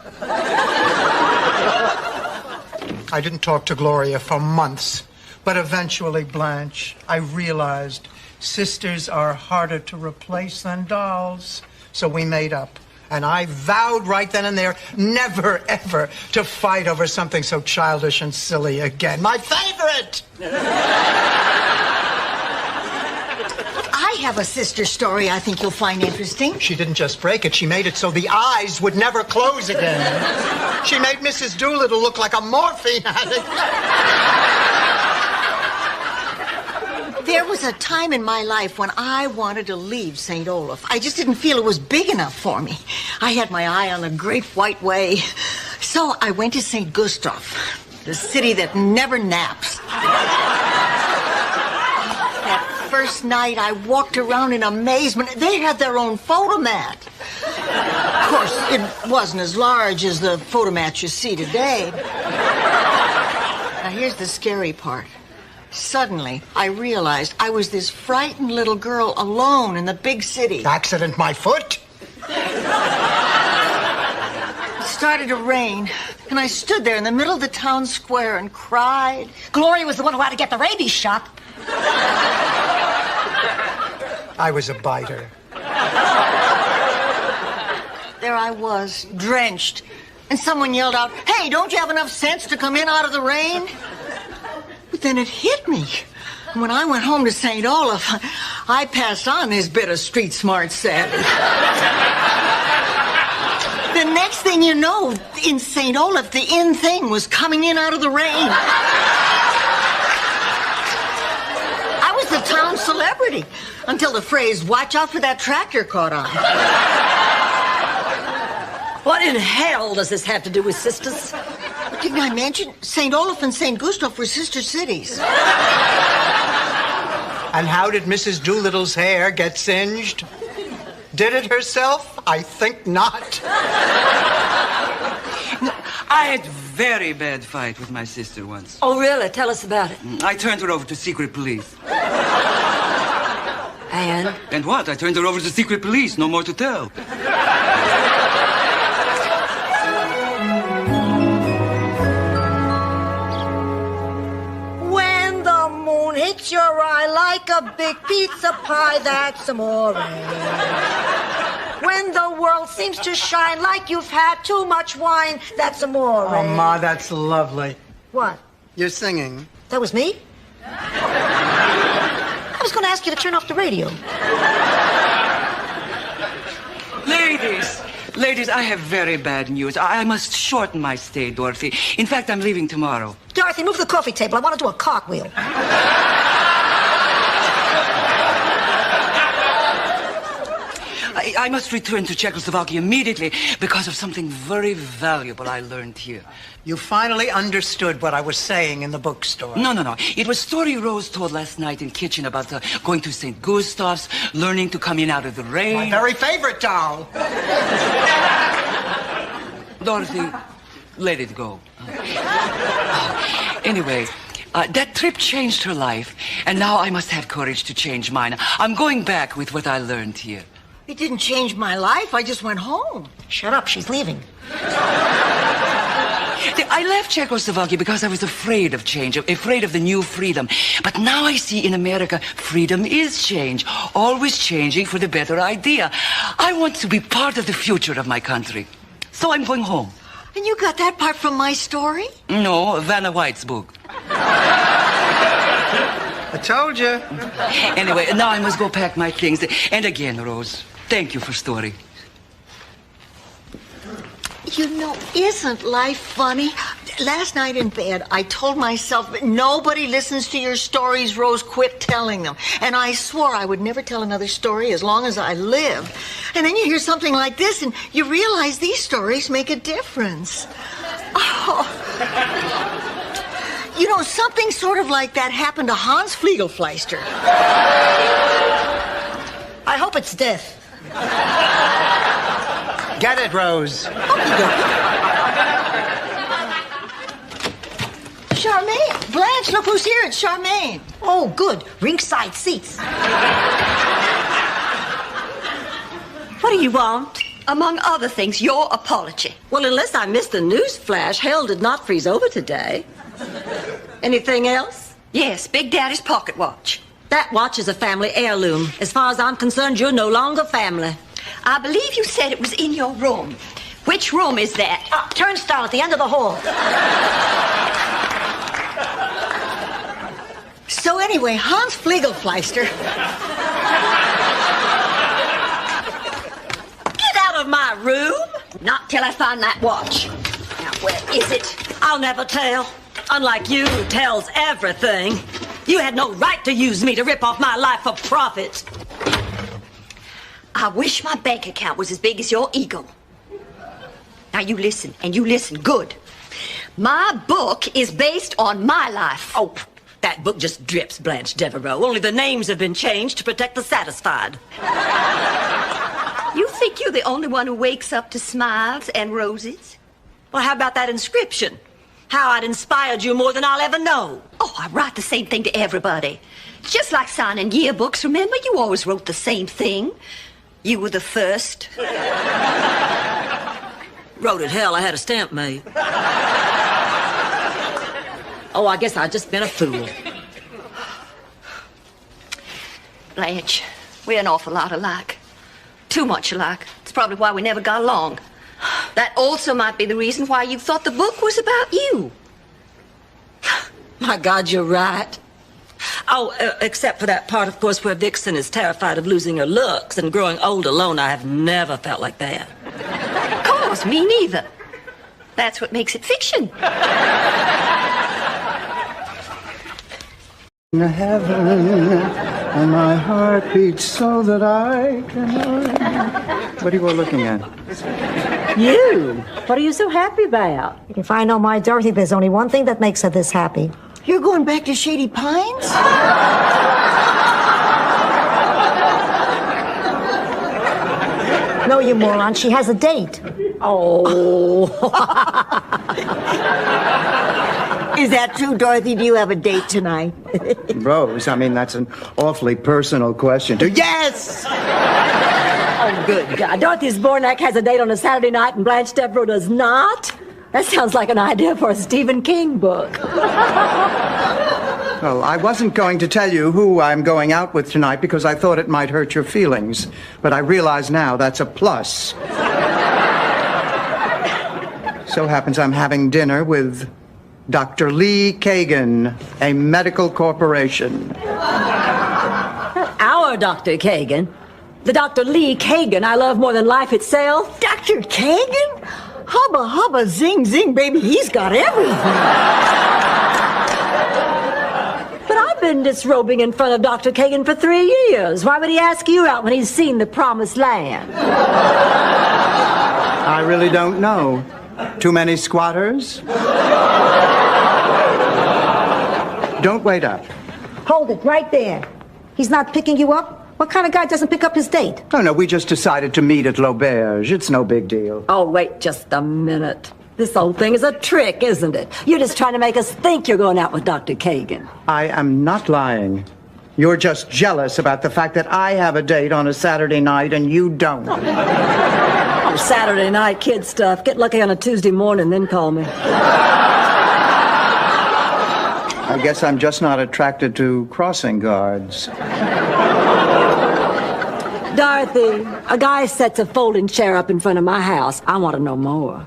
I didn't talk to Gloria for months, but eventually, Blanche, I realized sisters are harder to replace than dolls. So we made up. And I vowed right then and there never, ever to fight over something so childish and silly again. My favorite! I have a sister story I think you'll find interesting. She didn't just break it, she made it so the eyes would never close again. She made Mrs. Doolittle look like a morphine addict. There was a time in my life when I wanted to leave St. Olaf. I just didn't feel it was big enough for me. I had my eye on the Great White Way. So I went to St. Gustav, the city that never naps. That first night I walked around in amazement. They had their own photomat. Of course, it wasn't as large as the photomat you see today. Now here's the scary part. Suddenly, I realized I was this frightened little girl alone in the big city. Accident, my foot? It started to rain, and I stood there in the middle of the town square and cried. Gloria was the one who had to get the rabies shot. I was a biter. There I was, drenched, and someone yelled out, "Hey, don't you have enough sense to come in out of the rain?" But then it hit me. When I went home to St. Olaf, I passed on this bit of street smart savvy. The next thing you know, in St. Olaf, the in thing was coming in out of the rain. I was the town celebrity until the phrase, "Watch out for that tractor," caught on. What in hell does this have to do with sisters? Didn't I mention St. Olaf and St. Gustav were sister cities? And how did Mrs. Doolittle's hair get singed? Did it herself? I think not. I had a very bad fight with my sister once. Oh, really? Tell us about it. I turned her over to secret police. And? And what? I turned her over to secret police. No more to tell. Hits your eye like a big pizza pie, that's amore. When the world seems to shine like you've had too much wine, that's amore. Oh, Ma, that's lovely. What? You're singing. That was me? I was going to ask you to turn off the radio. Ladies, I have very bad news. I must shorten my stay, Dorothy. In fact, I'm leaving tomorrow. Dorothy, move the coffee table. I want to do a cartwheel. I must return to Czechoslovakia immediately because of something very valuable I learned here. You finally understood what I was saying in the bookstore. No. It was a story Rose told last night in kitchen about going to St. Gustav's, learning to come in out of the rain. My very favorite doll. let it go. Anyway, that trip changed her life, and now I must have courage to change mine. I'm going back with what I learned here. It didn't change my life. I just went home. Shut up, she's leaving. I left Czechoslovakia because I was afraid of change, afraid of the new freedom. But now I see in America, freedom is change, always changing for the better idea. I want to be part of the future of my country. So I'm going home. And you got that part from my story? No, Vanna White's book. I told you. Anyway, now I must go pack my things. And again, Rose, thank you for story. You know, isn't life funny? Last night in bed, I told myself that nobody listens to your stories, Rose. Quit telling them. And I swore I would never tell another story as long as I live. And then you hear something like this, and you realize these stories make a difference. Oh. You know, something sort of like that happened to Hans Fliegelfleister. I hope it's death. Get it, Rose. Charmaine. Blanche, look who's here. It's Charmaine. Oh, good. Ringside seats. What do you want? Among other things, your apology. Well, unless I missed the news flash, hell did not freeze over today. Anything else? Yes, Big Daddy's pocket watch. That watch is a family heirloom. As far as I'm concerned, you're no longer family. I believe you said it was in your room. Which room is that? Turnstile at the end of the hall. So anyway, Hans Fliegelfleister. Get out of my room! Not till I find that watch. Now, where is it? I'll never tell. Unlike you, who tells everything. You had no right to use me to rip off my life for profit. I wish my bank account was as big as your ego. Now you listen, and you listen good. My book is based on my life. Oh, that book just drips, Blanche Devereaux. Only the names have been changed to protect the satisfied. You think you're the only one who wakes up to smiles and roses? Well, how about that inscription? How I'd inspired you more than I'll ever know. Oh, I write the same thing to everybody. It's just like signing yearbooks, remember? You always wrote the same thing. You were the first. Wrote it, hell, I had a stamp made. Oh, I guess I've just been a fool. Blanche, we're an awful lot alike. Too much alike. It's probably why we never got along. That also might be the reason why you thought the book was about you. My God, you're right. Oh, except for that part, of course, where Vixen is terrified of losing her looks and growing old alone. I have never felt like that. Of course, me neither. That's what makes it fiction. In heaven, and my heart beats so that I can. What are you all looking at? You? What are you so happy about? If I know my Dorothy, there's only one thing that makes her this happy. You're going back to Shady Pines? No, you moron. She has a date. Oh. Is that true, Dorothy? Do you have a date tonight? Rose, I mean, that's an awfully personal question. Yes! Oh, good God. Dorothy Zbornak has a date on a Saturday night and Blanche Devereaux does not? That sounds like an idea for a Stephen King book. Well, I wasn't going to tell you who I'm going out with tonight because I thought it might hurt your feelings. But I realize now that's a plus. So happens I'm having dinner with Dr. Lee Kagan, a medical corporation. Our Dr. Kagan. The Dr. Lee Kagan I love more than life itself. Dr. Kagan? Hubba, hubba, zing, zing, baby, he's got everything. But I've been disrobing in front of Dr. Kagan for 3 years. Why would he ask you out when he's seen the promised land? I really don't know. Too many squatters? Don't wait up. Hold it right there. He's not picking you up? What kind of guy doesn't pick up his date? Oh, no, we just decided to meet at L'Auberge. It's no big deal. Oh, wait just a minute. This whole thing is a trick, isn't it? You're just trying to make us think you're going out with Dr. Kagan. I am not lying. You're just jealous about the fact that I have a date on a Saturday night and you don't. Oh, Saturday night kid stuff. Get lucky on a Tuesday morning, then call me. I guess I'm just not attracted to crossing guards. Dorothy, a guy sets a folding chair up in front of my house. I want to know more.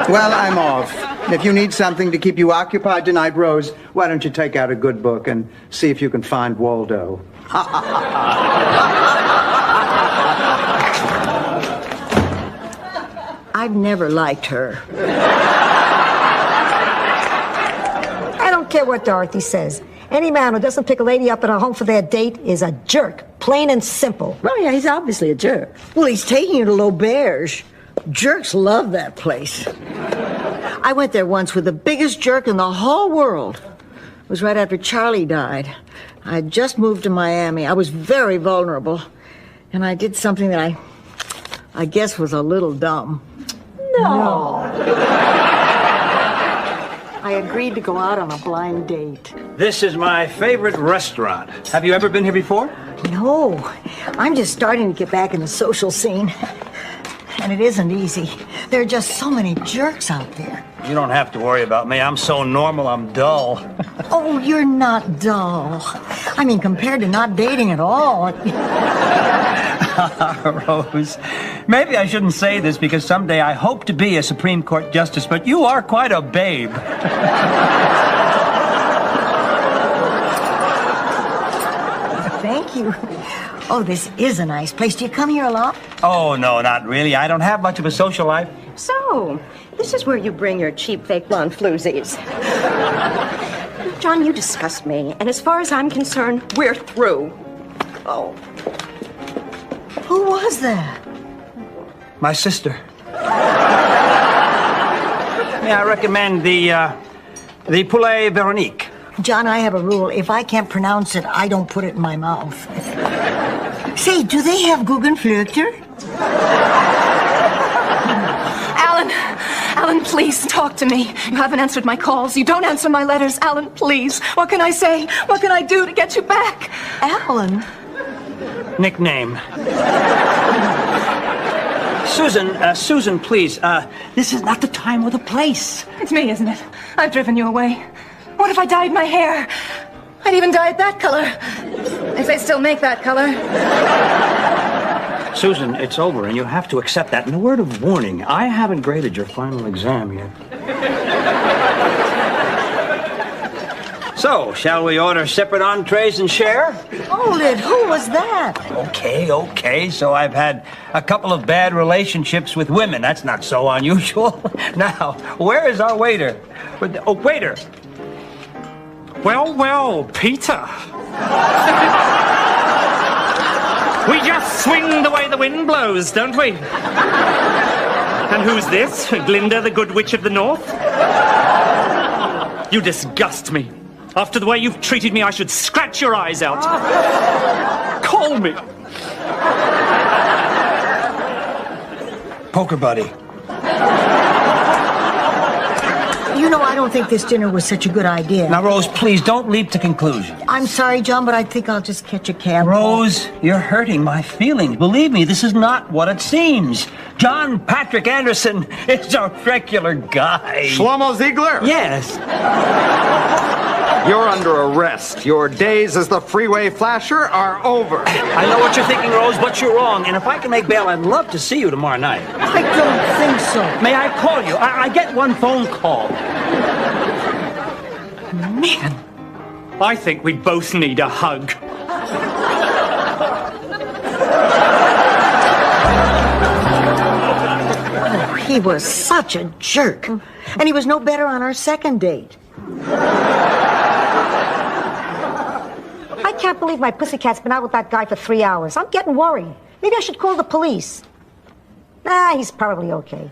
Well, I'm off. If you need something to keep you occupied tonight, Rose, why don't you take out a good book and see if you can find Waldo? I've never liked her. I don't care what Dorothy says. Any man who doesn't pick a lady up at her home for their date is a jerk. Plain and simple. Well, yeah, he's obviously a jerk. Well, he's taking her to L'Auberge. Jerks love that place. I went there once with the biggest jerk in the whole world. It was right after Charlie died. I had just moved to Miami. I was very vulnerable. And I did something that I guess was a little dumb. No. I agreed to go out on a blind date. This is my favorite restaurant. Have you ever been here before? No, I'm just starting to get back in the social scene. And it isn't easy. There are just so many jerks out there. You don't have to worry about me. I'm so normal, I'm dull. Oh, you're not dull. I mean, compared to not dating at all. Rose, maybe I shouldn't say this because someday I hope to be a Supreme Court justice, but you are quite a babe. Thank you. Oh, this is a nice place. Do you come here a lot? Oh, no, not really. I don't have much of a social life. So, this is where you bring your cheap fake blonde floozies. John, you disgust me, and as far as I'm concerned, we're through. Oh. Who was that? My sister. May I recommend the poulet Veronique? John, I have a rule. If I can't pronounce it, I don't put it in my mouth. Say, do they have Guggenflöter? Alan, please talk to me. You haven't answered my calls. You don't answer my letters. Alan, please. What can I say? What can I do to get you back? Alan? Nickname. Susan, please. This is not the time or the place. It's me, isn't it? I've driven you away. What if I dyed my hair? I'd even dye it that color. If they still make that color. Susan, it's over, and you have to accept that. And a word of warning, I haven't graded your final exam yet. So, shall we order separate entrees and share? Hold it. Who was that? Okay. So I've had a couple of bad relationships with women. That's not so unusual. Now, where is our waiter? Oh, waiter. Well, Peter. We just swing the way the wind blows, don't we? And who's this? Glinda, the good witch of the north? You disgust me. After the way you've treated me, I should scratch your eyes out. Call me. Poker buddy. You know, I don't think this dinner was such a good idea. Now, Rose, please don't leap to conclusions. I'm sorry, John, but I think I'll just catch a cab. Rose, you're hurting my feelings. Believe me, this is not what it seems. John Patrick Anderson is a regular guy. Shlomo Ziegler? Yes. You're under arrest. Your days as the freeway flasher are over. I know what you're thinking, Rose, but you're wrong. And if I can make bail, I'd love to see you tomorrow night. I don't think so. May I call you? I get one phone call. Man, I think we both need a hug. Oh, he was such a jerk. And he was no better on our second date. I can't believe my pussycat's been out with that guy for 3 hours. I'm getting worried. Maybe I should call the police. Nah, he's probably okay.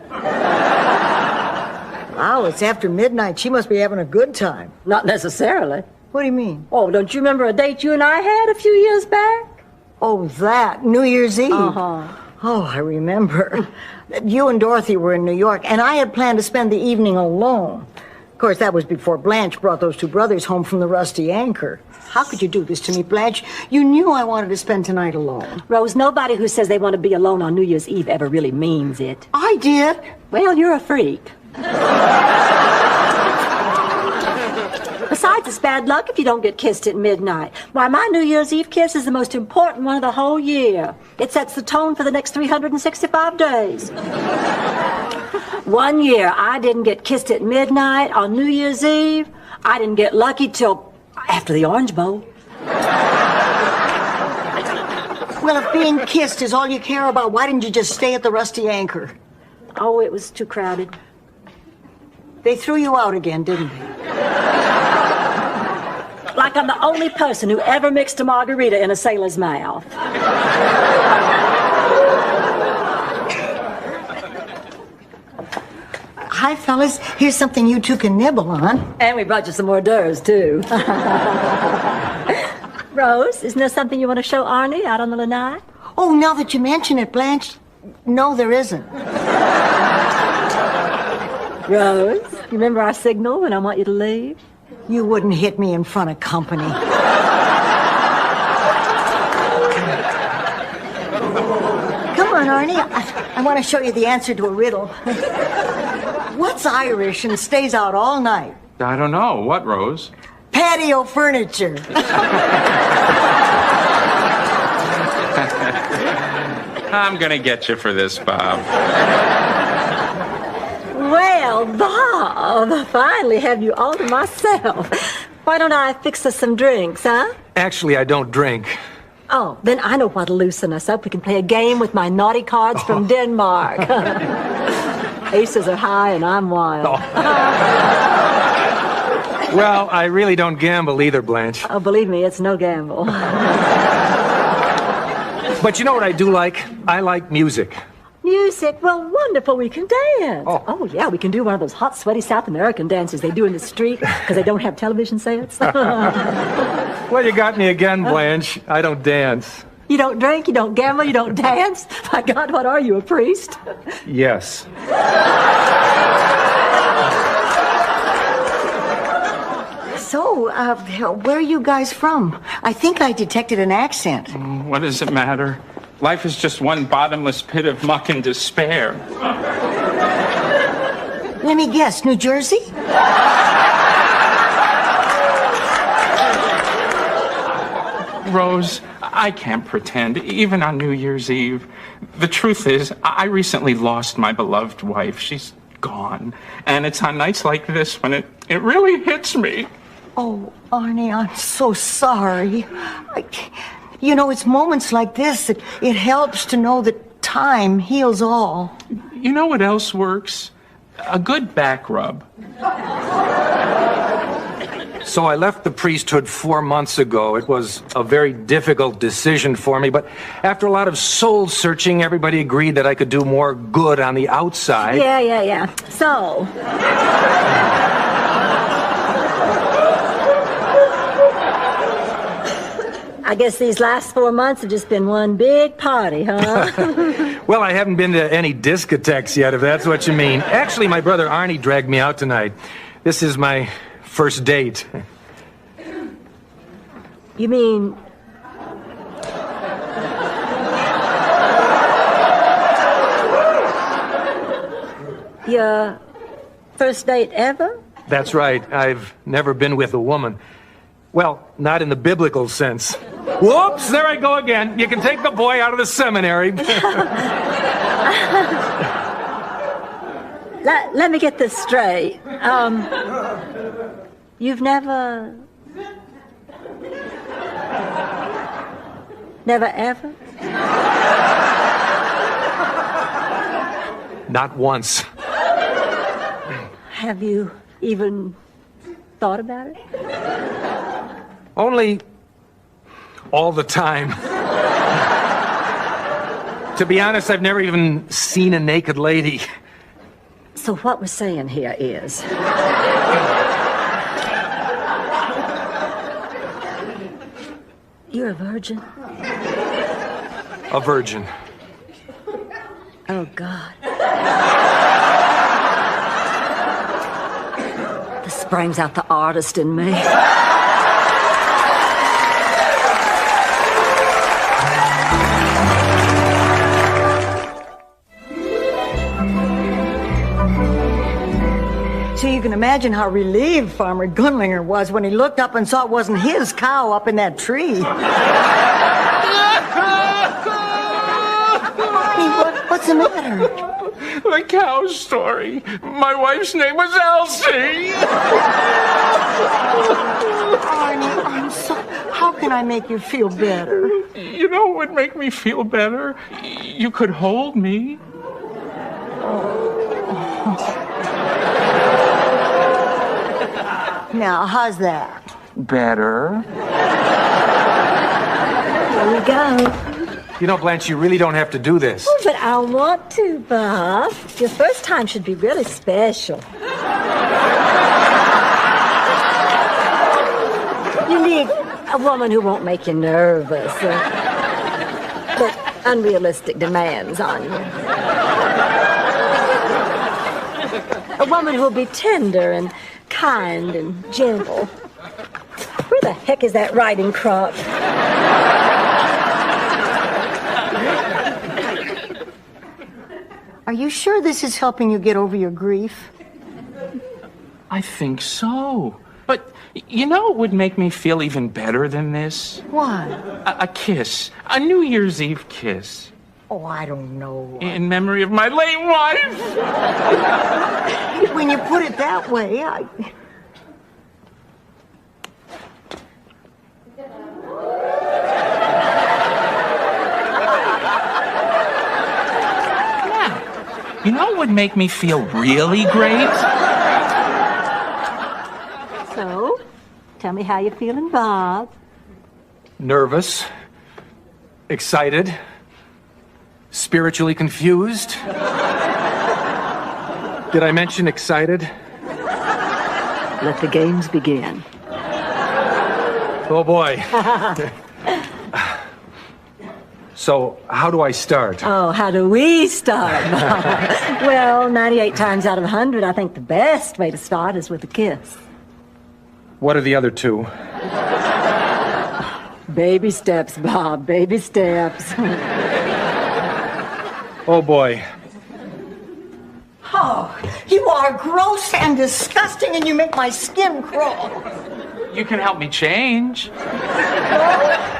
Wow, it's after midnight. She must be having a good time. Not necessarily. What do you mean? Oh, don't you remember a date you and I had a few years back? Oh, that. New Year's Eve. Uh-huh. Oh, I remember. You and Dorothy were in New York, and I had planned to spend the evening alone. Of course, that was before Blanche brought those two brothers home from the Rusty Anchor. How could you do this to me, Blanche? You knew I wanted to spend tonight alone. Rose, nobody who says they want to be alone on New Year's Eve ever really means it. I did. Well, you're a freak. Besides, it's bad luck if you don't get kissed at midnight. Why, my New Year's Eve kiss is the most important one of the whole year. It sets the tone for the next 365 days. One year, I didn't get kissed at midnight on New Year's Eve. I didn't get lucky till after the Orange Bowl. Well, if being kissed is all you care about, why didn't you just stay at the Rusty Anchor? Oh, it was too crowded. They threw you out again, didn't they? Like I'm the only person who ever mixed a margarita in a sailor's mouth. Hi, fellas. Here's something you two can nibble on. And we brought you some hors d'oeuvres, too. Rose, isn't there something you want to show Arnie out on the lanai? Oh, now that you mention it, Blanche, no, there isn't. Rose, you remember our signal when I want you to leave? You wouldn't hit me in front of company. Come on, Arnie. I want to show you the answer to a riddle. What's Irish and stays out all night? I don't know. What, Rose? Patio furniture. I'm gonna get you for this, Bob. Well, Bob, I finally have you all to myself. Why don't I fix us some drinks, huh? Actually, I don't drink. Oh, then I know what'll loosen us up. We can play a game with my naughty cards from Denmark. Aces are high and I'm wild. Well, I really don't gamble either, Blanche. Oh, believe me, it's no gamble. But you know what I do like? I like music. Music? Well, wonderful. We can dance. Oh, yeah, we can do one of those hot, sweaty South American dances they do in the street because they don't have television sets. Well, you got me again, Blanche. I don't dance. You don't drink, you don't gamble, you don't dance? My God, what are you, a priest? Yes. So, where are you guys from? I think I detected an accent. What does it matter? Life is just one bottomless pit of muck and despair. Let me guess, New Jersey? Rose, I can't pretend, even on New Year's Eve. The truth is, I recently lost my beloved wife. She's gone. And it's on nights like this when it really hits me. Oh, Arnie, I'm so sorry. You know, it's moments like this that it helps to know that time heals all. You know what else works? A good back rub. So I left the priesthood 4 months ago. It was a very difficult decision for me, but after a lot of soul searching, everybody agreed that I could do more good on the outside. Yeah. So... I guess these last 4 months have just been one big party, huh? Well, I haven't been to any discotheques yet, if that's what you mean. Actually, my brother Arnie dragged me out tonight. This is my first date. You mean... your first date ever? That's right. I've never been with a woman. Well, not in the biblical sense. Whoops, there I go again. You can take the boy out of the seminary. Let me get this straight. You've never ever? Not once. Have you even thought about it? Only all the time. To be honest, I've never even seen a naked lady. So what we're saying here is... you're a virgin? A virgin. Oh, God. This brings out the artist in me. So you can imagine how relieved Farmer Gunlinger was when he looked up and saw it wasn't his cow up in that tree. What's the matter? The cow story. My wife's name was Elsie. Arnie, I'm so... How can I make you feel better? You know what would make me feel better? You could hold me. Now, how's that? Better. Here we go. You know, Blanche, you really don't have to do this. Oh, but I want to, Bob. Your first time should be really special. You need a woman who won't make you nervous or put unrealistic demands on you. A woman who'll be tender and kind and gentle. Where the heck is that riding crop? Are you sure this is helping you get over your grief? I think so. But you know what would make me feel even better than this? What? A kiss. A New Year's Eve kiss. Oh, I don't know. In memory of my late wife. When you put it that way, You know what would make me feel really great? So, tell me how you're feeling, Bob. Nervous. Excited. Spiritually confused. Did I mention excited? Let the games begin. Oh, boy. So, how do I start? Oh, how do we start, Bob? Well, 98 times out of 100, I think the best way to start is with a kiss. What are the other two? Baby steps, Bob, baby steps. Oh, boy. Oh, you are gross and disgusting, and you make my skin crawl. You can help me change.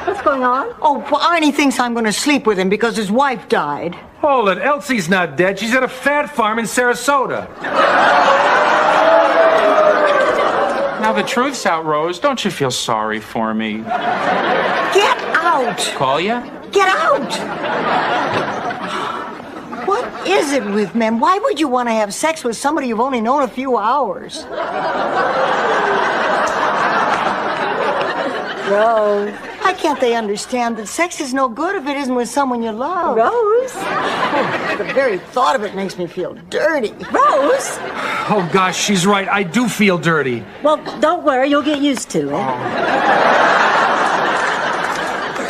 What's going on? Oh, Arnie thinks I'm going to sleep with him because his wife died. Hold it. Elsie's not dead. She's at a fat farm in Sarasota. Now the truth's out, Rose. Don't you feel sorry for me? Get out! Call ya? Get out! What is it with men? Why would you want to have sex with somebody you've only known a few hours? Rose. Why can't they understand that sex is no good if it isn't with someone you love? Rose? Oh, the very thought of it makes me feel dirty. Rose? Oh, gosh, she's right. I do feel dirty. Well, don't worry. You'll get used to it.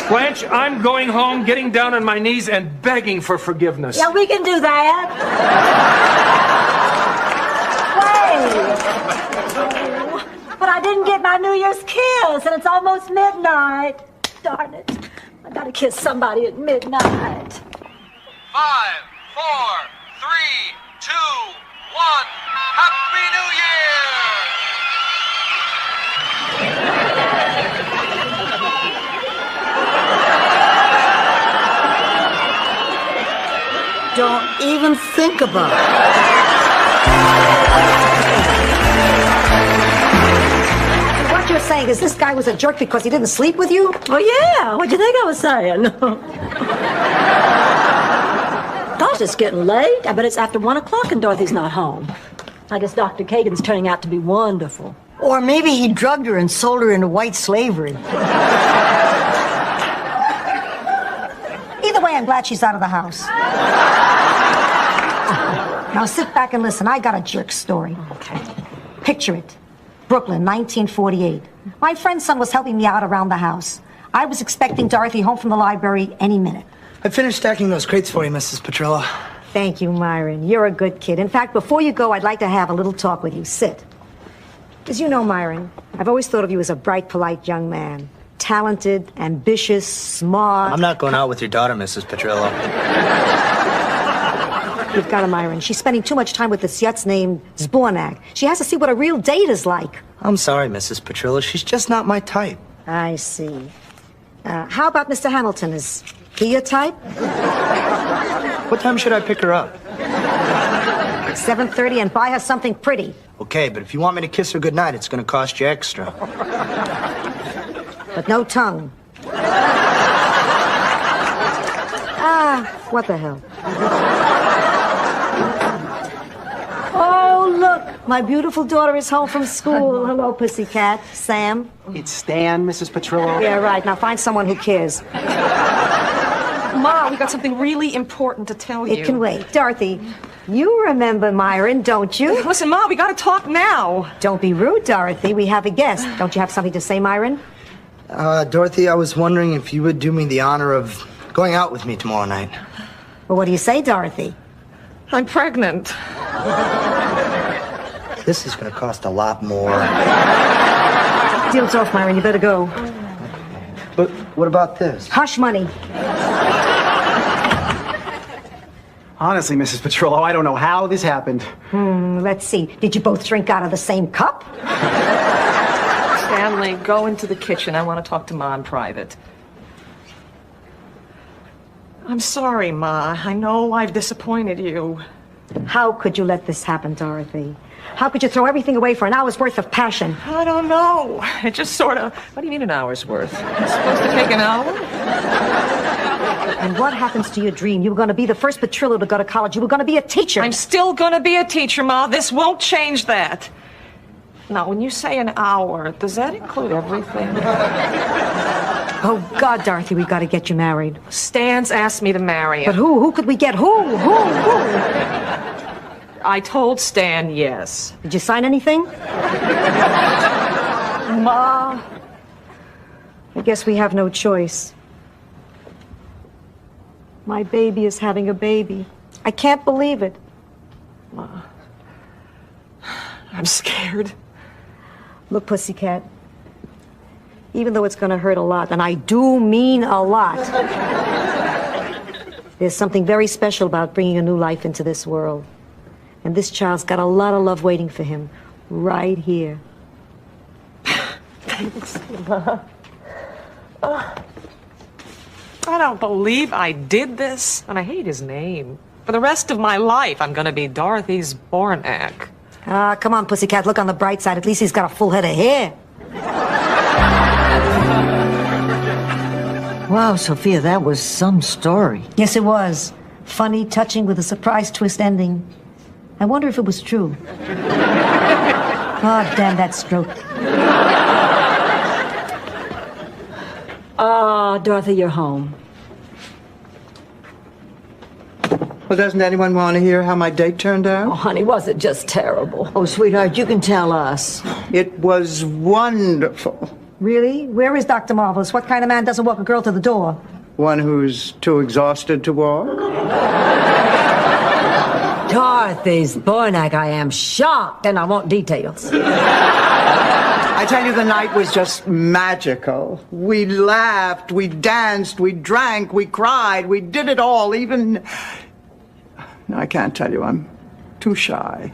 Blanche, I'm going home, getting down on my knees and begging for forgiveness. Yeah, we can do that. Wait. But I didn't get my New Year's kiss, and it's almost midnight. Darn it. I gotta kiss somebody at midnight. 5, 4, 3, 2, 1. Happy New Year! Don't even think about it. What you're saying is this guy was a jerk because he didn't sleep with you? Oh, yeah. What'd you think I was saying? Gosh, it's getting late. I bet it's after 1 o'clock and Dorothy's not home. I guess Dr. Kagan's turning out to be wonderful. Or maybe he drugged her and sold her into white slavery. Either way, I'm glad she's out of the house. Now sit back and listen. I got a jerk story. Okay. Picture it. Brooklyn, 1948. My friend's son was helping me out around the house. I was expecting Dorothy home from the library any minute. I finished stacking those crates for you, Mrs. Petrella. Thank you, Myron. You're a good kid. In fact, before you go, I'd like to have a little talk with you. Sit. As you know, Myron, I've always thought of you as a bright, polite young man. Talented, ambitious, smart. I'm not going out with your daughter, Mrs. Petrillo. You've got her, Myron. She's spending too much time with this yutz named Zbornak. She has to see what a real date is like. I'm sorry, Mrs. Petrillo. She's just not my type. I see. How about Mr. Hamilton? Is he your type? What time should I pick her up? 7:30, and buy her something pretty. Okay, but if you want me to kiss her goodnight, it's going to cost you extra. But no tongue. What the hell? Oh, look, my beautiful daughter is home from school. Hello, pussycat. Sam. It's Stan, Mrs. Petrillo. Yeah, right. Now find someone who cares. Ma, we got something really important to tell you. It can wait. Dorothy, you remember Myron, don't you? Listen, Ma, we got to talk now. Don't be rude, Dorothy. We have a guest. Don't you have something to say, Myron? Dorothy, I was wondering if you would do me the honor of going out with me tomorrow night. Well, what do you say, Dorothy? I'm pregnant. This is going to cost a lot more. Deal's off, Myron. You better go. But what about this? Hush money. Honestly, Mrs. Petrillo, I don't know how this happened. Let's see. Did you both drink out of the same cup? Stanley, go into the kitchen. I want to talk to Ma in private. I'm sorry, Ma. I know I've disappointed you. How could you let this happen, Dorothy? How could you throw everything away for an hour's worth of passion? I don't know. It just sort of... What do you mean an hour's worth? It's supposed to take an hour? And what happens to your dream? You were going to be the first Petrillo to go to college. You were going to be a teacher. I'm still going to be a teacher, Ma. This won't change that. Now, when you say an hour, does that include everything? Oh, God, Dorothy, we've got to get you married. Stan's asked me to marry him. But who? Who could we get? Who? I told Stan yes. Did you sign anything? Ma. I guess we have no choice. My baby is having a baby. I can't believe it. Ma. I'm scared. Look, pussycat. Even though it's going to hurt a lot, and I do mean a lot, there's something very special about bringing a new life into this world. And this child's got a lot of love waiting for him right here. Thanks, Ma. I don't believe I did this, and I hate his name. For the rest of my life, I'm going to be Dorothy Zbornak. Come on, pussycat, look on the bright side. At least he's got a full head of hair. Wow, Sophia, that was some story. Yes, it was. Funny, touching, with a surprise twist ending. I wonder if it was true. Oh, damn that stroke. Dorothy, you're home. Well, doesn't anyone want to hear how my date turned out? Oh, honey, was it just terrible? Oh, sweetheart, you can tell us. It was wonderful. Really? Where is Dr. Marvelous? What kind of man doesn't walk a girl to the door? One who's too exhausted to walk? Dorothy Zbornak, I am shocked, and I want details. I tell you, the night was just magical. We laughed, we danced, we drank, we cried, we did it all, even... No, I can't tell you, I'm too shy.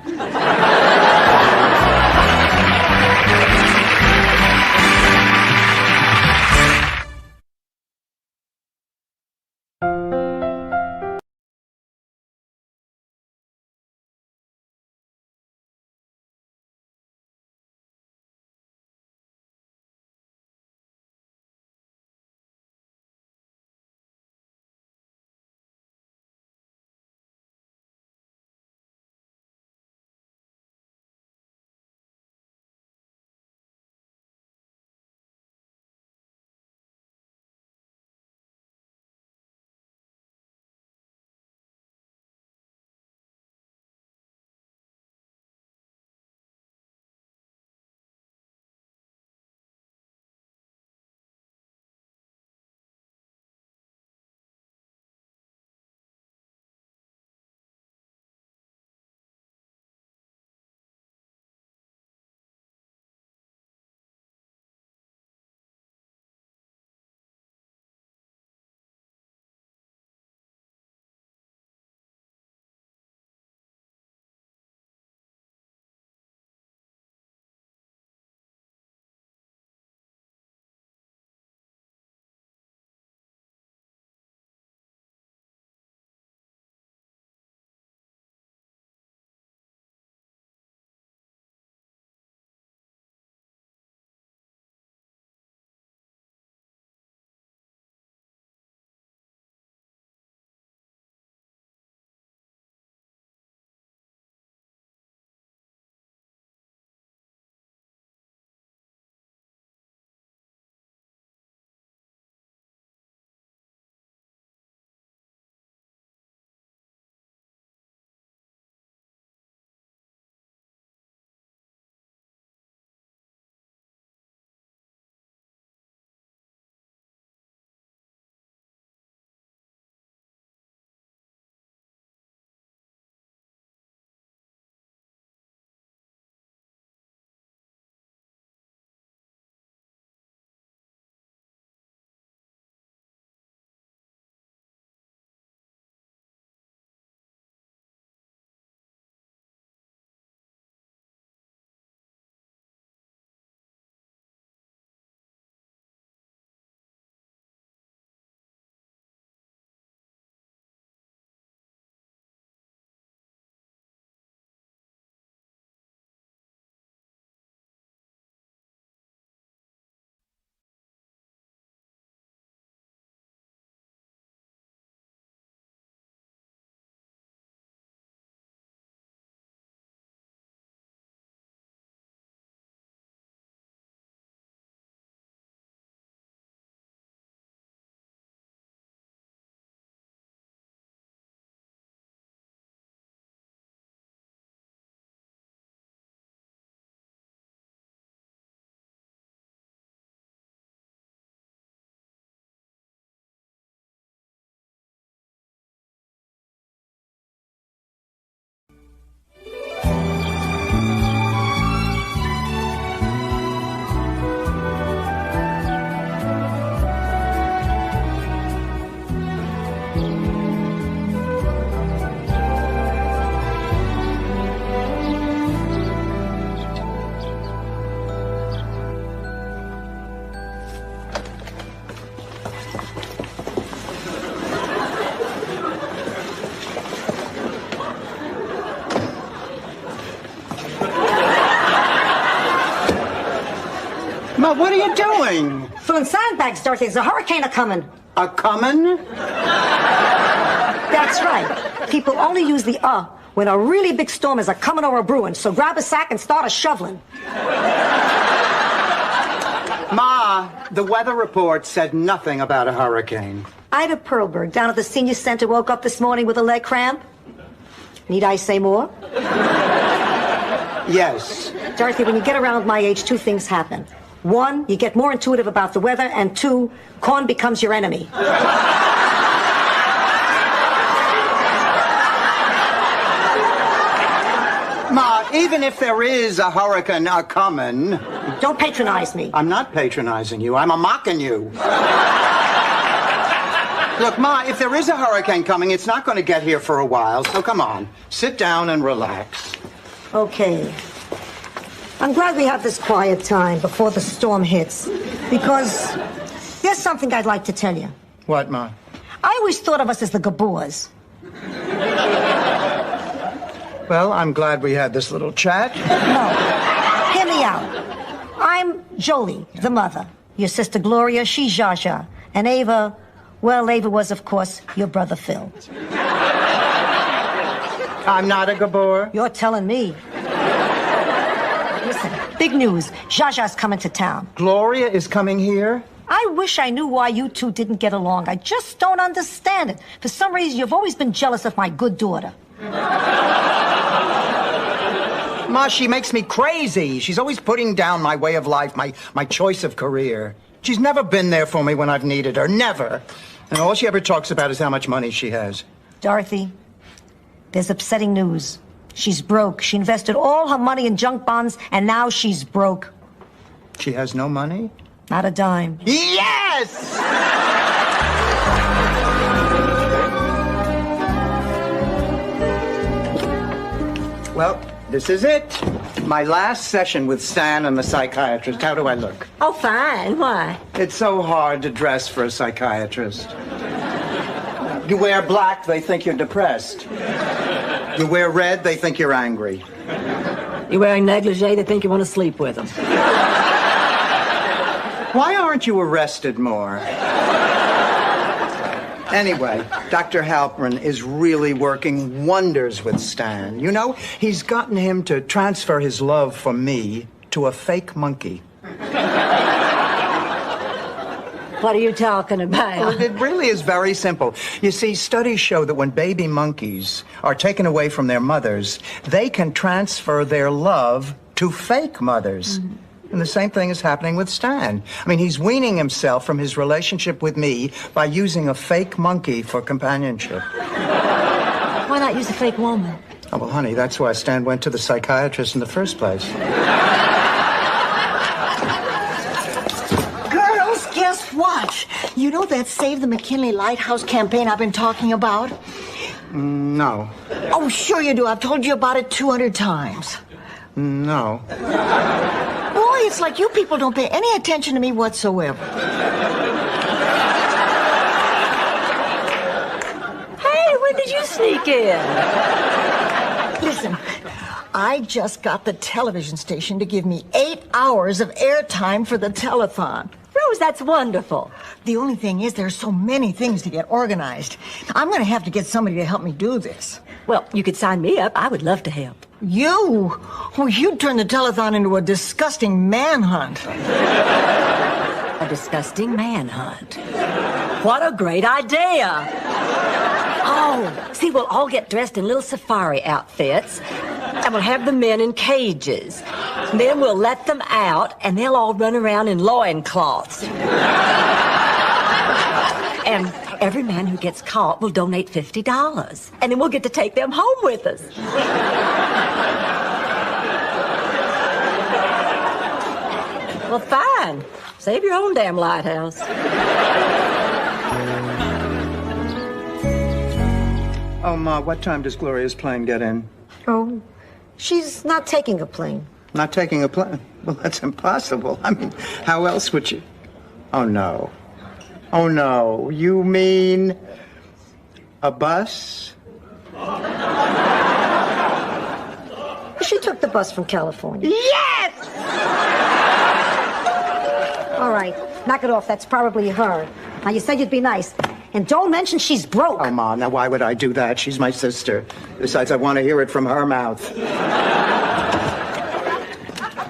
Ma, what are you doing? Filling sandbags, Dorothy. There's a hurricane a-coming. A-coming? That's right. People only use the when a really big storm is a-coming or a brewing. So grab a sack and start a-shoveling. Ma, the weather report said nothing about a hurricane. Ida Perlberg down at the senior center woke up this morning with a leg cramp. Need I say more? Yes. Dorothy, when you get around my age, two things happen. One, you get more intuitive about the weather, and two, corn becomes your enemy. Ma, even if there is a hurricane a-coming... Don't patronize me. I'm not patronizing you. I'm a-mocking you. Look, Ma, if there is a hurricane coming, it's not going to get here for a while, so come on. Sit down and relax. Okay. I'm glad we have this quiet time before the storm hits, because there's something I'd like to tell you. What, Ma? I always thought of us as the Gabors. Well, I'm glad we had this little chat. No. Hear me out. I'm Jolie, the mother. Your sister Gloria, she's Zsa Zsa. And Ava, well, Ava was, of course, your brother Phil. I'm not a Gabor. You're telling me. Listen, big news. Zsa Zsa's coming to town. Gloria is coming here? I wish I knew why you two didn't get along. I just don't understand it. For some reason, you've always been jealous of my good daughter. Ma, she makes me crazy. She's always putting down my way of life, my choice of career. She's never been there for me when I've needed her. Never. And all she ever talks about is how much money she has. Dorothy, there's upsetting news. She's broke. She invested all her money in junk bonds, and now she's broke. She has no money? Not a dime. Yes! Well, this is it. My last session with Stan and the psychiatrist. How do I look? Oh, fine. Why? It's so hard to dress for a psychiatrist. You wear black, they think you're depressed. You wear red, they think you're angry. You're wearing negligee, they think you want to sleep with them. Why aren't you arrested more? Anyway, Dr. Halpern is really working wonders with Stan. You know, he's gotten him to transfer his love for me to a fake monkey. What are you talking about? Well, it really is very simple. You see, studies show that when baby monkeys are taken away from their mothers, they can transfer their love to fake mothers. Mm-hmm. And the same thing is happening with Stan. I mean, he's weaning himself from his relationship with me by using a fake monkey for companionship. Why not use a fake woman? Oh, well, honey, that's why Stan went to the psychiatrist in the first place. Girls, guess what? You know that Save the McKinley Lighthouse campaign I've been talking about? No. Oh, sure you do. I've told you about it 200 times. No. Boy, it's like you people don't pay any attention to me whatsoever. Hey, when did you sneak in? Listen, I just got the television station to give me 8 hours of airtime for the telethon. Rose, that's wonderful. The only thing is there's so many things to get organized. I'm going to have to get somebody to help me do this. Well, you could sign me up. I would love to help. You? Well, you'd turn the telethon into a disgusting manhunt. A disgusting manhunt. What a great idea. Oh, see, we'll all get dressed in little safari outfits, and we'll have the men in cages. Then we'll let them out, and they'll all run around in loincloths. And every man who gets caught will donate $50, and then we'll get to take them home with us. Well, fine. Save your own damn lighthouse. Oh, Ma, what time does Gloria's plane get in? Oh, she's not taking a plane. Not taking a plane? Well, that's impossible. I mean, how else would she... Oh, no. Oh, no. You mean a bus? She took the bus from California. Yes! Knock it off. That's probably her. Now, you said you'd be nice. And don't mention she's broke. Oh, Mom, now why would I do that? She's my sister. Besides, I want to hear it from her mouth.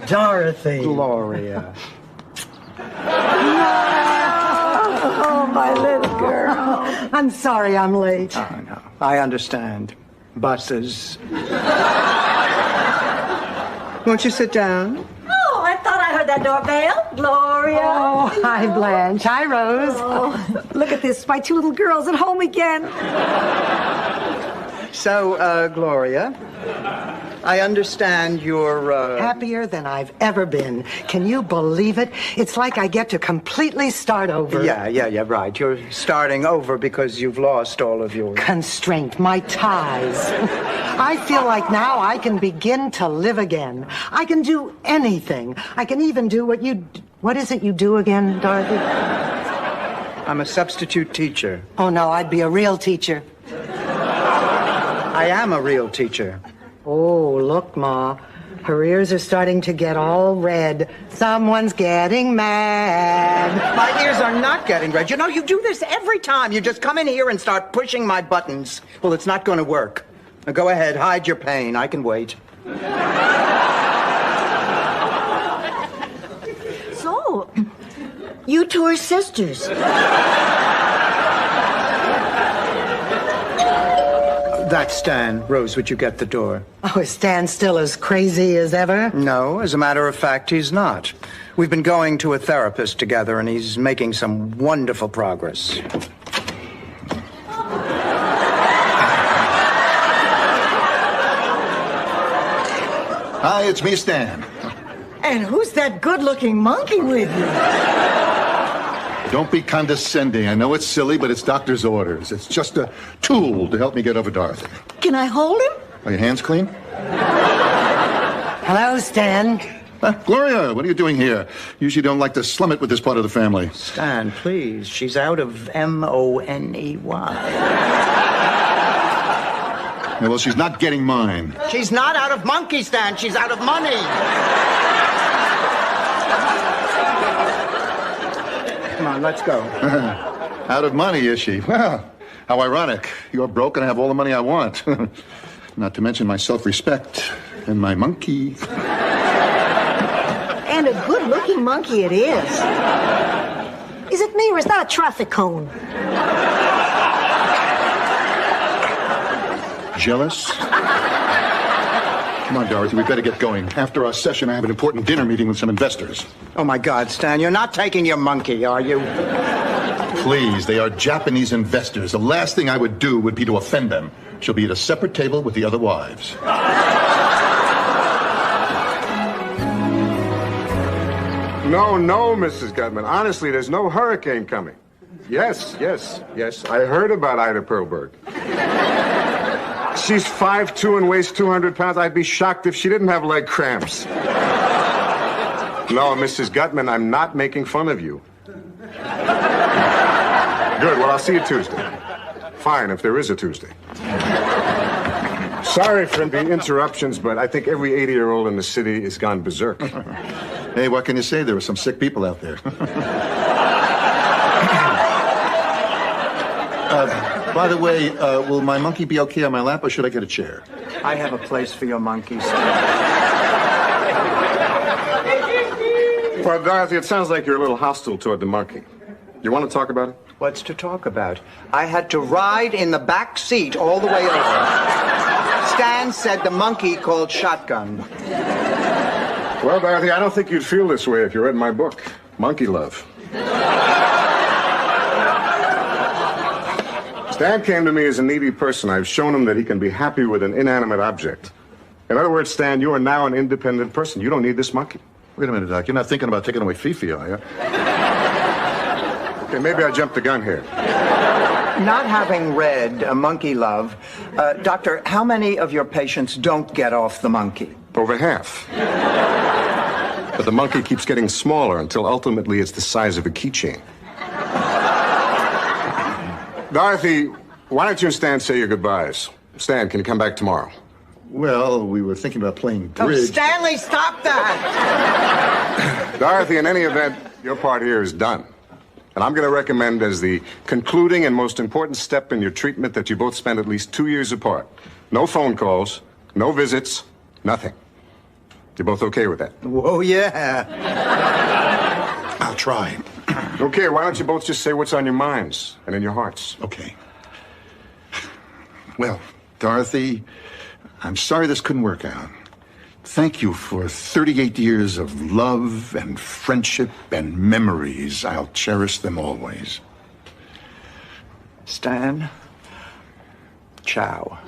Dorothy. Gloria. Oh, my little girl. I'm sorry I'm late. Oh, no. I understand. Buses. Won't you sit down? Oh, I thought I heard that doorbell. Gloria. Oh, hi, Blanche. Hi, Rose. Oh, look at this. My two little girls at home again. So, Gloria, I understand you're, Happier than I've ever been. Can you believe it? It's like I get to completely start over. Yeah, right. You're starting over because you've lost all of your... Constraint, my ties. I feel like now I can begin to live again. I can do anything. I can even do what you... What is it you do again, Dorothy? I'm a substitute teacher. Oh, no, I'd be a real teacher. I am a real teacher. Oh, look, Ma. Her ears are starting to get all red. Someone's getting mad. My ears are not getting red. You know, you do this every time. You just come in here and start pushing my buttons. Well, it's not going to work. Now, go ahead, hide your pain. I can wait. So, you two are sisters. That's Stan. Rose, would you get the door? Oh, is Stan still as crazy as ever? No, as a matter of fact, he's not. We've been going to a therapist together, and he's making some wonderful progress. Hi, it's me, Stan. And who's that good-looking monkey with you? Don't be condescending. I know it's silly, but it's doctor's orders. It's just a tool to help me get over Dorothy. Can I hold him? Are your hands clean? Hello, Stan. Gloria, what are you doing here? Usually don't like to slum it with this part of the family. Stan, please. She's out of Money. Yeah, well, she's not getting mine. She's not out of monkey, Stan. She's out of money. Come on, let's go. Out of money, is she? Well, how ironic. You're broke and I have all the money I want. Not to mention my self-respect and my monkey. And a good-looking monkey it is. Is it me or is that a traffic cone? Jealous? Come on, Dorothy, we've got to get going. After our session, I have an important dinner meeting with some investors. Oh, my God, Stan, you're not taking your monkey, are you? Please, they are Japanese investors. The last thing I would do would be to offend them. She'll be at a separate table with the other wives. No, Mrs. Gutman. Honestly, there's no hurricane coming. Yes. I heard about Ida Perlberg. She's 5'2" and weighs 200 pounds. I'd be shocked if she didn't have leg cramps. No, Mrs. Gutman, I'm not making fun of you. Good, well, I'll see you Tuesday. Fine, if there is a Tuesday. Sorry for the interruptions, but I think every 80-year-old in the city has gone berserk. Hey, what can you say? There were some sick people out there. By the way, will my monkey be okay on my lap, or should I get a chair? I have a place for your monkey, Stan. Well, Dorothy, it sounds like you're a little hostile toward the monkey. You want to talk about it? What's to talk about? I had to ride in the back seat all the way over. Stan said the monkey called shotgun. Well, Dorothy, I don't think you'd feel this way if you read my book, Monkey Love. Stan came to me as a needy person. I've shown him that he can be happy with an inanimate object. In other words, Stan, you are now an independent person. You don't need this monkey. Wait a minute, Doc. You're not thinking about taking away Fifi, are you? Okay, maybe I jumped the gun here. Not having read Monkey Love, Doctor, how many of your patients don't get off the monkey? Over half. But the monkey keeps getting smaller until ultimately it's the size of a keychain. Dorothy, why don't you and Stan say your goodbyes? Stan, can you come back tomorrow? Well, we were thinking about playing bridge. Oh, Stanley, stop that! Dorothy, in any event, Your part here is done. And I'm going to recommend as the concluding and most important step in your treatment that you both spend at least 2 years apart. No phone calls, no visits, nothing. You're both okay with that? Whoa, yeah. I'll try. Okay, why don't you both just say what's on your minds and in your hearts? Okay. Well, Dorothy, I'm sorry this couldn't work out. Thank you for 38 years of love and friendship and memories. I'll cherish them always. Stan, ciao.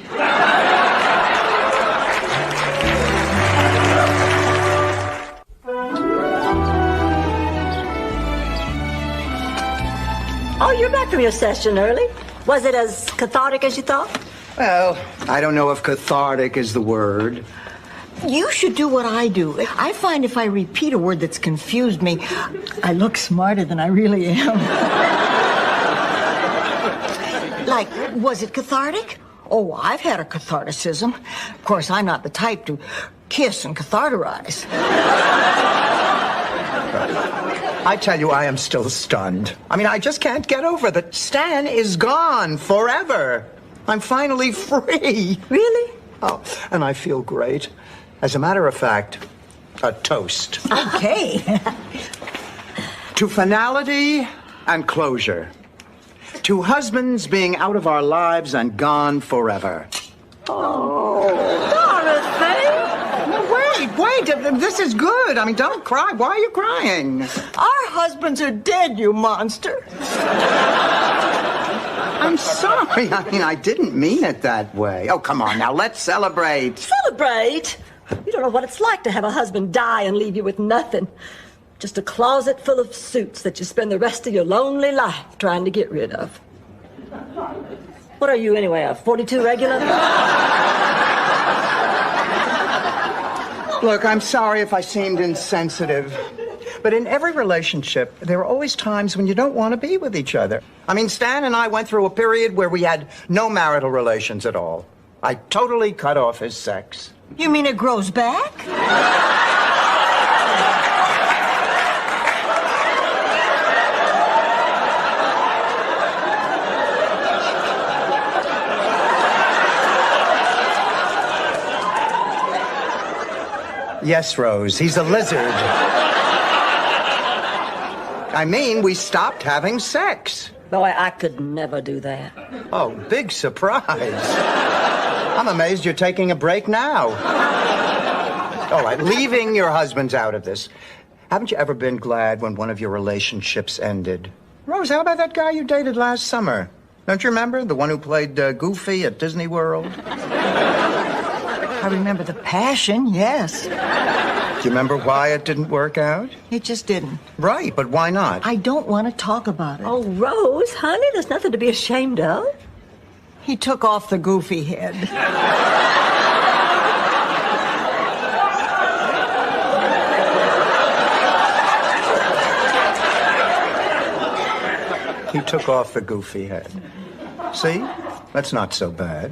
Oh, you're back from your session early. Was it as cathartic as you thought? Well, I don't know if cathartic is the word. You should do what I do. I find if I repeat a word that's confused me, I look smarter than I really am. Like, was it cathartic? Oh, I've had a catharticism. Of course, I'm not the type to kiss and catharterize. I tell you, I am still stunned. I mean, I just can't get over that Stan is gone forever. I'm finally free. Really? Oh, and I feel great. As a matter of fact, a toast. Okay. To finality and closure. To husbands being out of our lives and gone forever. Oh, Dorothy! Wait, this is good. I mean, don't cry. Why are you crying? Our husbands are dead, you monster. I'm sorry. I mean, I didn't mean it that way. Oh, come on now. Let's celebrate. Celebrate? You don't know what it's like to have a husband die and leave you with nothing. Just a closet full of suits that you spend the rest of your lonely life trying to get rid of. What are you anyway, a 42 regular? Look, I'm sorry if I seemed insensitive. But in every relationship, there are always times when you don't want to be with each other. I mean, Stan and I went through a period where we had no marital relations at all. I totally cut off his sex. You mean it grows back? Yes, Rose, he's a lizard. I mean, we stopped having sex. Boy, I could never do that. Oh, big surprise. I'm amazed you're taking a break now. All right, leaving your husbands out of this. Haven't you ever been glad when one of your relationships ended? Rose, how about that guy you dated last summer? Don't you remember? The one who played Goofy at Disney World? I remember the passion, yes. Do you remember why it didn't work out? It just didn't. Right, but why not? I don't want to talk about it. Oh, Rose, honey, there's nothing to be ashamed of. He took off the goofy head. He took off the goofy head. See? That's not so bad.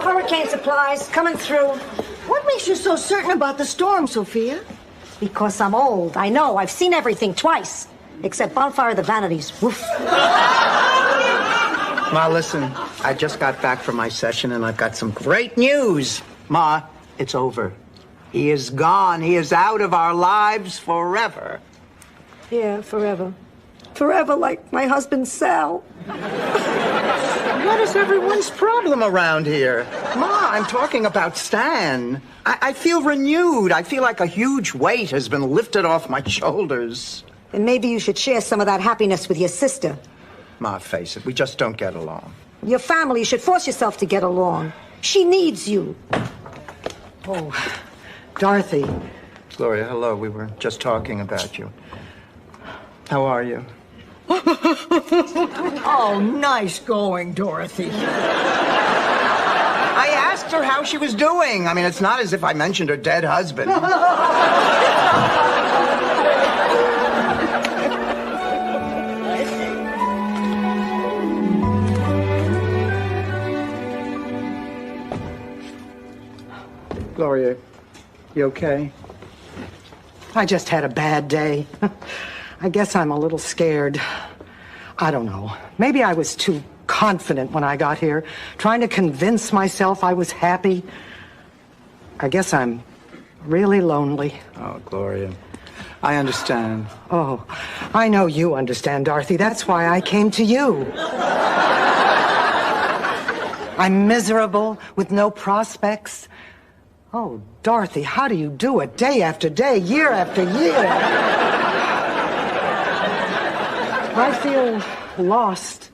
Hurricane supplies coming through. What makes you so certain about the storm, Sophia? Because I'm old. I know. I've seen everything twice. Except Bonfire of the Vanities. Woof. Ma, listen. I just got back from my session and I've got some great news. Ma, it's over. He is gone. He is out of our lives forever. Yeah, forever. Forever, like my husband Sal. What is everyone's problem around here? Ma, I'm talking about Stan. I feel renewed. I feel like a huge weight has been lifted off my shoulders. And maybe you should share some of that happiness with your sister. Ma, face it, we just don't get along. Your family, you should force yourself to get along. She needs you. Oh, Dorothy. Gloria, hello. We were just talking about you. How are you? Oh, nice going, Dorothy. I asked her how she was doing. I mean, it's not as if I mentioned her dead husband. Gloria, you okay? I just had a bad day. I guess I'm a little scared. I don't know. Maybe I was too confident when I got here, trying to convince myself I was happy. I guess I'm really lonely. Oh, Gloria, I understand. Oh, I know you understand, Dorothy. That's why I came to you. I'm miserable with no prospects. Oh, Dorothy, how do you do it day after day, year after year? I feel lost.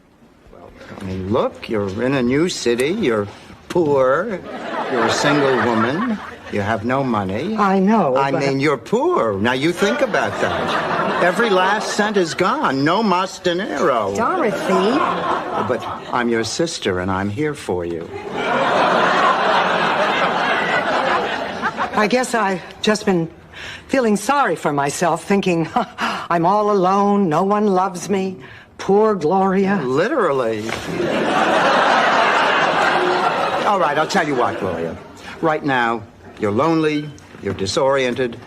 I mean, look, you're in a new city, you're poor, you're a single woman, you have no money. I know, I but... mean, you're poor. Now, you think about that. Every last cent is gone. No mas dinero. Dorothy. But I'm your sister, and I'm here for you. I guess I've just been feeling sorry for myself, thinking I'm all alone, no one loves me. Poor Gloria. Literally. All right, I'll tell you what, Gloria. Right now, you're lonely, you're disoriented.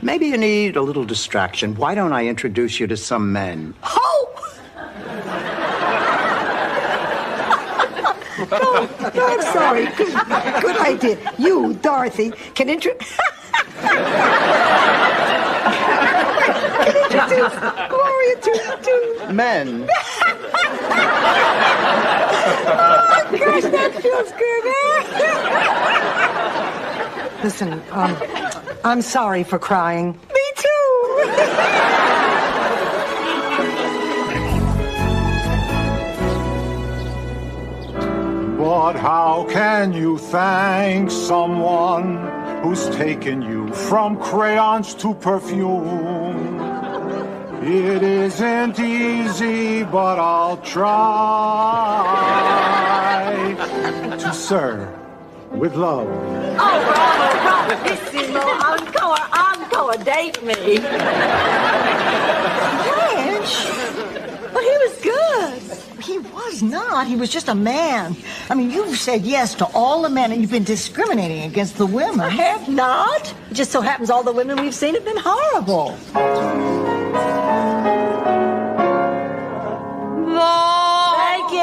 Maybe you need a little distraction. Why don't I introduce you to some men? Oh, I'm sorry. Good idea. You, Dorothy, can introduce Gloria to men. Oh, gosh, that feels good. Listen, I'm sorry for crying. Me too. But how can you thank someone who's taken you from crayons to perfume? It isn't easy, but I'll try to serve with love. Oh, bravo, bravissimo, encore, date me. Blanche? But he was good. He was not. He was just a man. I mean, you've said yes to all the men, and you've been discriminating against the women. I have not. It just so happens all the women we've seen have been horrible. Thank you.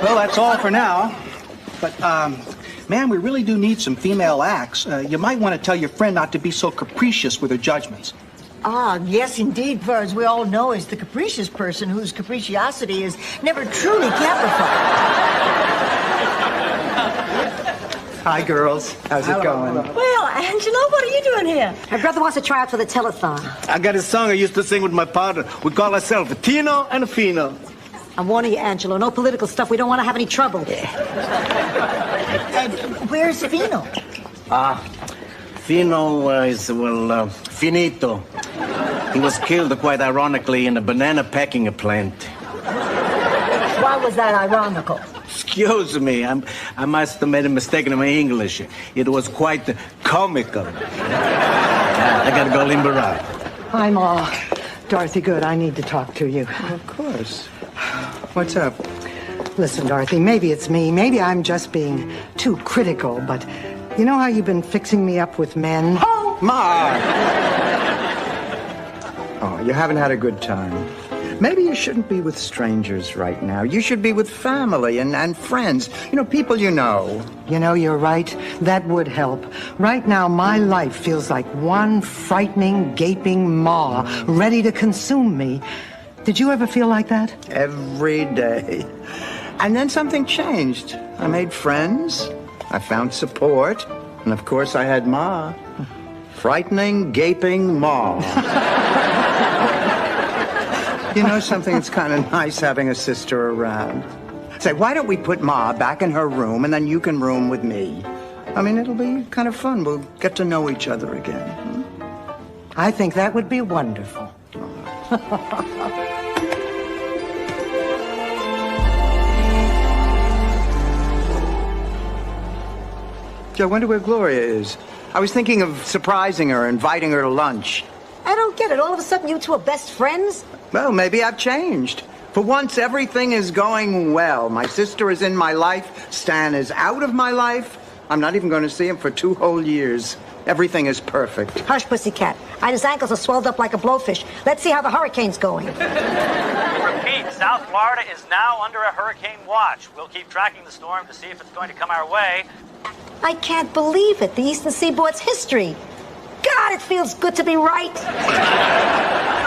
Well, that's all for now. But, man, we really do need some female acts. You might want to tell your friend not to be so capricious with her judgments. Ah, yes, indeed, for as we all know, is the capricious person whose capriciosity is never truly caprified. Hi, girls. How's it going? Well, Angelo, what are you doing here? My brother wants to try out for the telethon. I got a song I used to sing with my partner. We call ourselves Tino and Fino. I'm warning you, Angelo. No political stuff. We don't want to have any trouble. Where's Fino? Fino is, well, finito. He was killed, quite ironically, in a banana packing plant. Why was that ironical? Excuse me, I must have made a mistake in my English. It was quite comical. I gotta go limber out. I'm Dorothy Good. I need to talk to you. Of course. What's up? Listen, Dorothy, maybe it's me. Maybe I'm just being too critical, but you know how you've been fixing me up with men? Oh, Ma! Oh, you haven't had a good time. Maybe you shouldn't be with strangers right now. You should be with family and friends. You know, people you know. You know, you're right. That would help. Right now, my life feels like one frightening, gaping maw ready to consume me. Did you ever feel like that? Every day. And then something changed. I made friends. I found support. And of course, I had Ma. Frightening, gaping Ma. You know something? It's kind of nice having a sister around. Say, why don't we put Ma back in her room and then you can room with me? I mean, it'll be kind of fun. We'll get to know each other again. I think that would be wonderful. Joe, I wonder where Gloria is. I was thinking of surprising her, inviting her to lunch. I don't get it. All of a sudden, you two are best friends? Well, maybe I've changed. For once, everything is going well. My sister is in my life. Stan is out of my life. I'm not even going to see him for 2 whole years. Everything is perfect. Hush, pussycat. His ankles are swelled up like a blowfish. Let's see how the hurricane's going. Repeat, South Florida is now under a hurricane watch. We'll keep tracking the storm to see if it's going to come our way. I can't believe it. The Eastern Seaboard's history. God, it feels good to be right.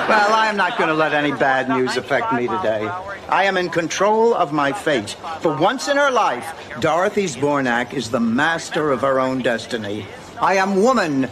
Well, I am not going to let any bad news affect me today. I am in control of my fate. For once in her life, Dorothy Zbornak is the master of her own destiny. I am woman.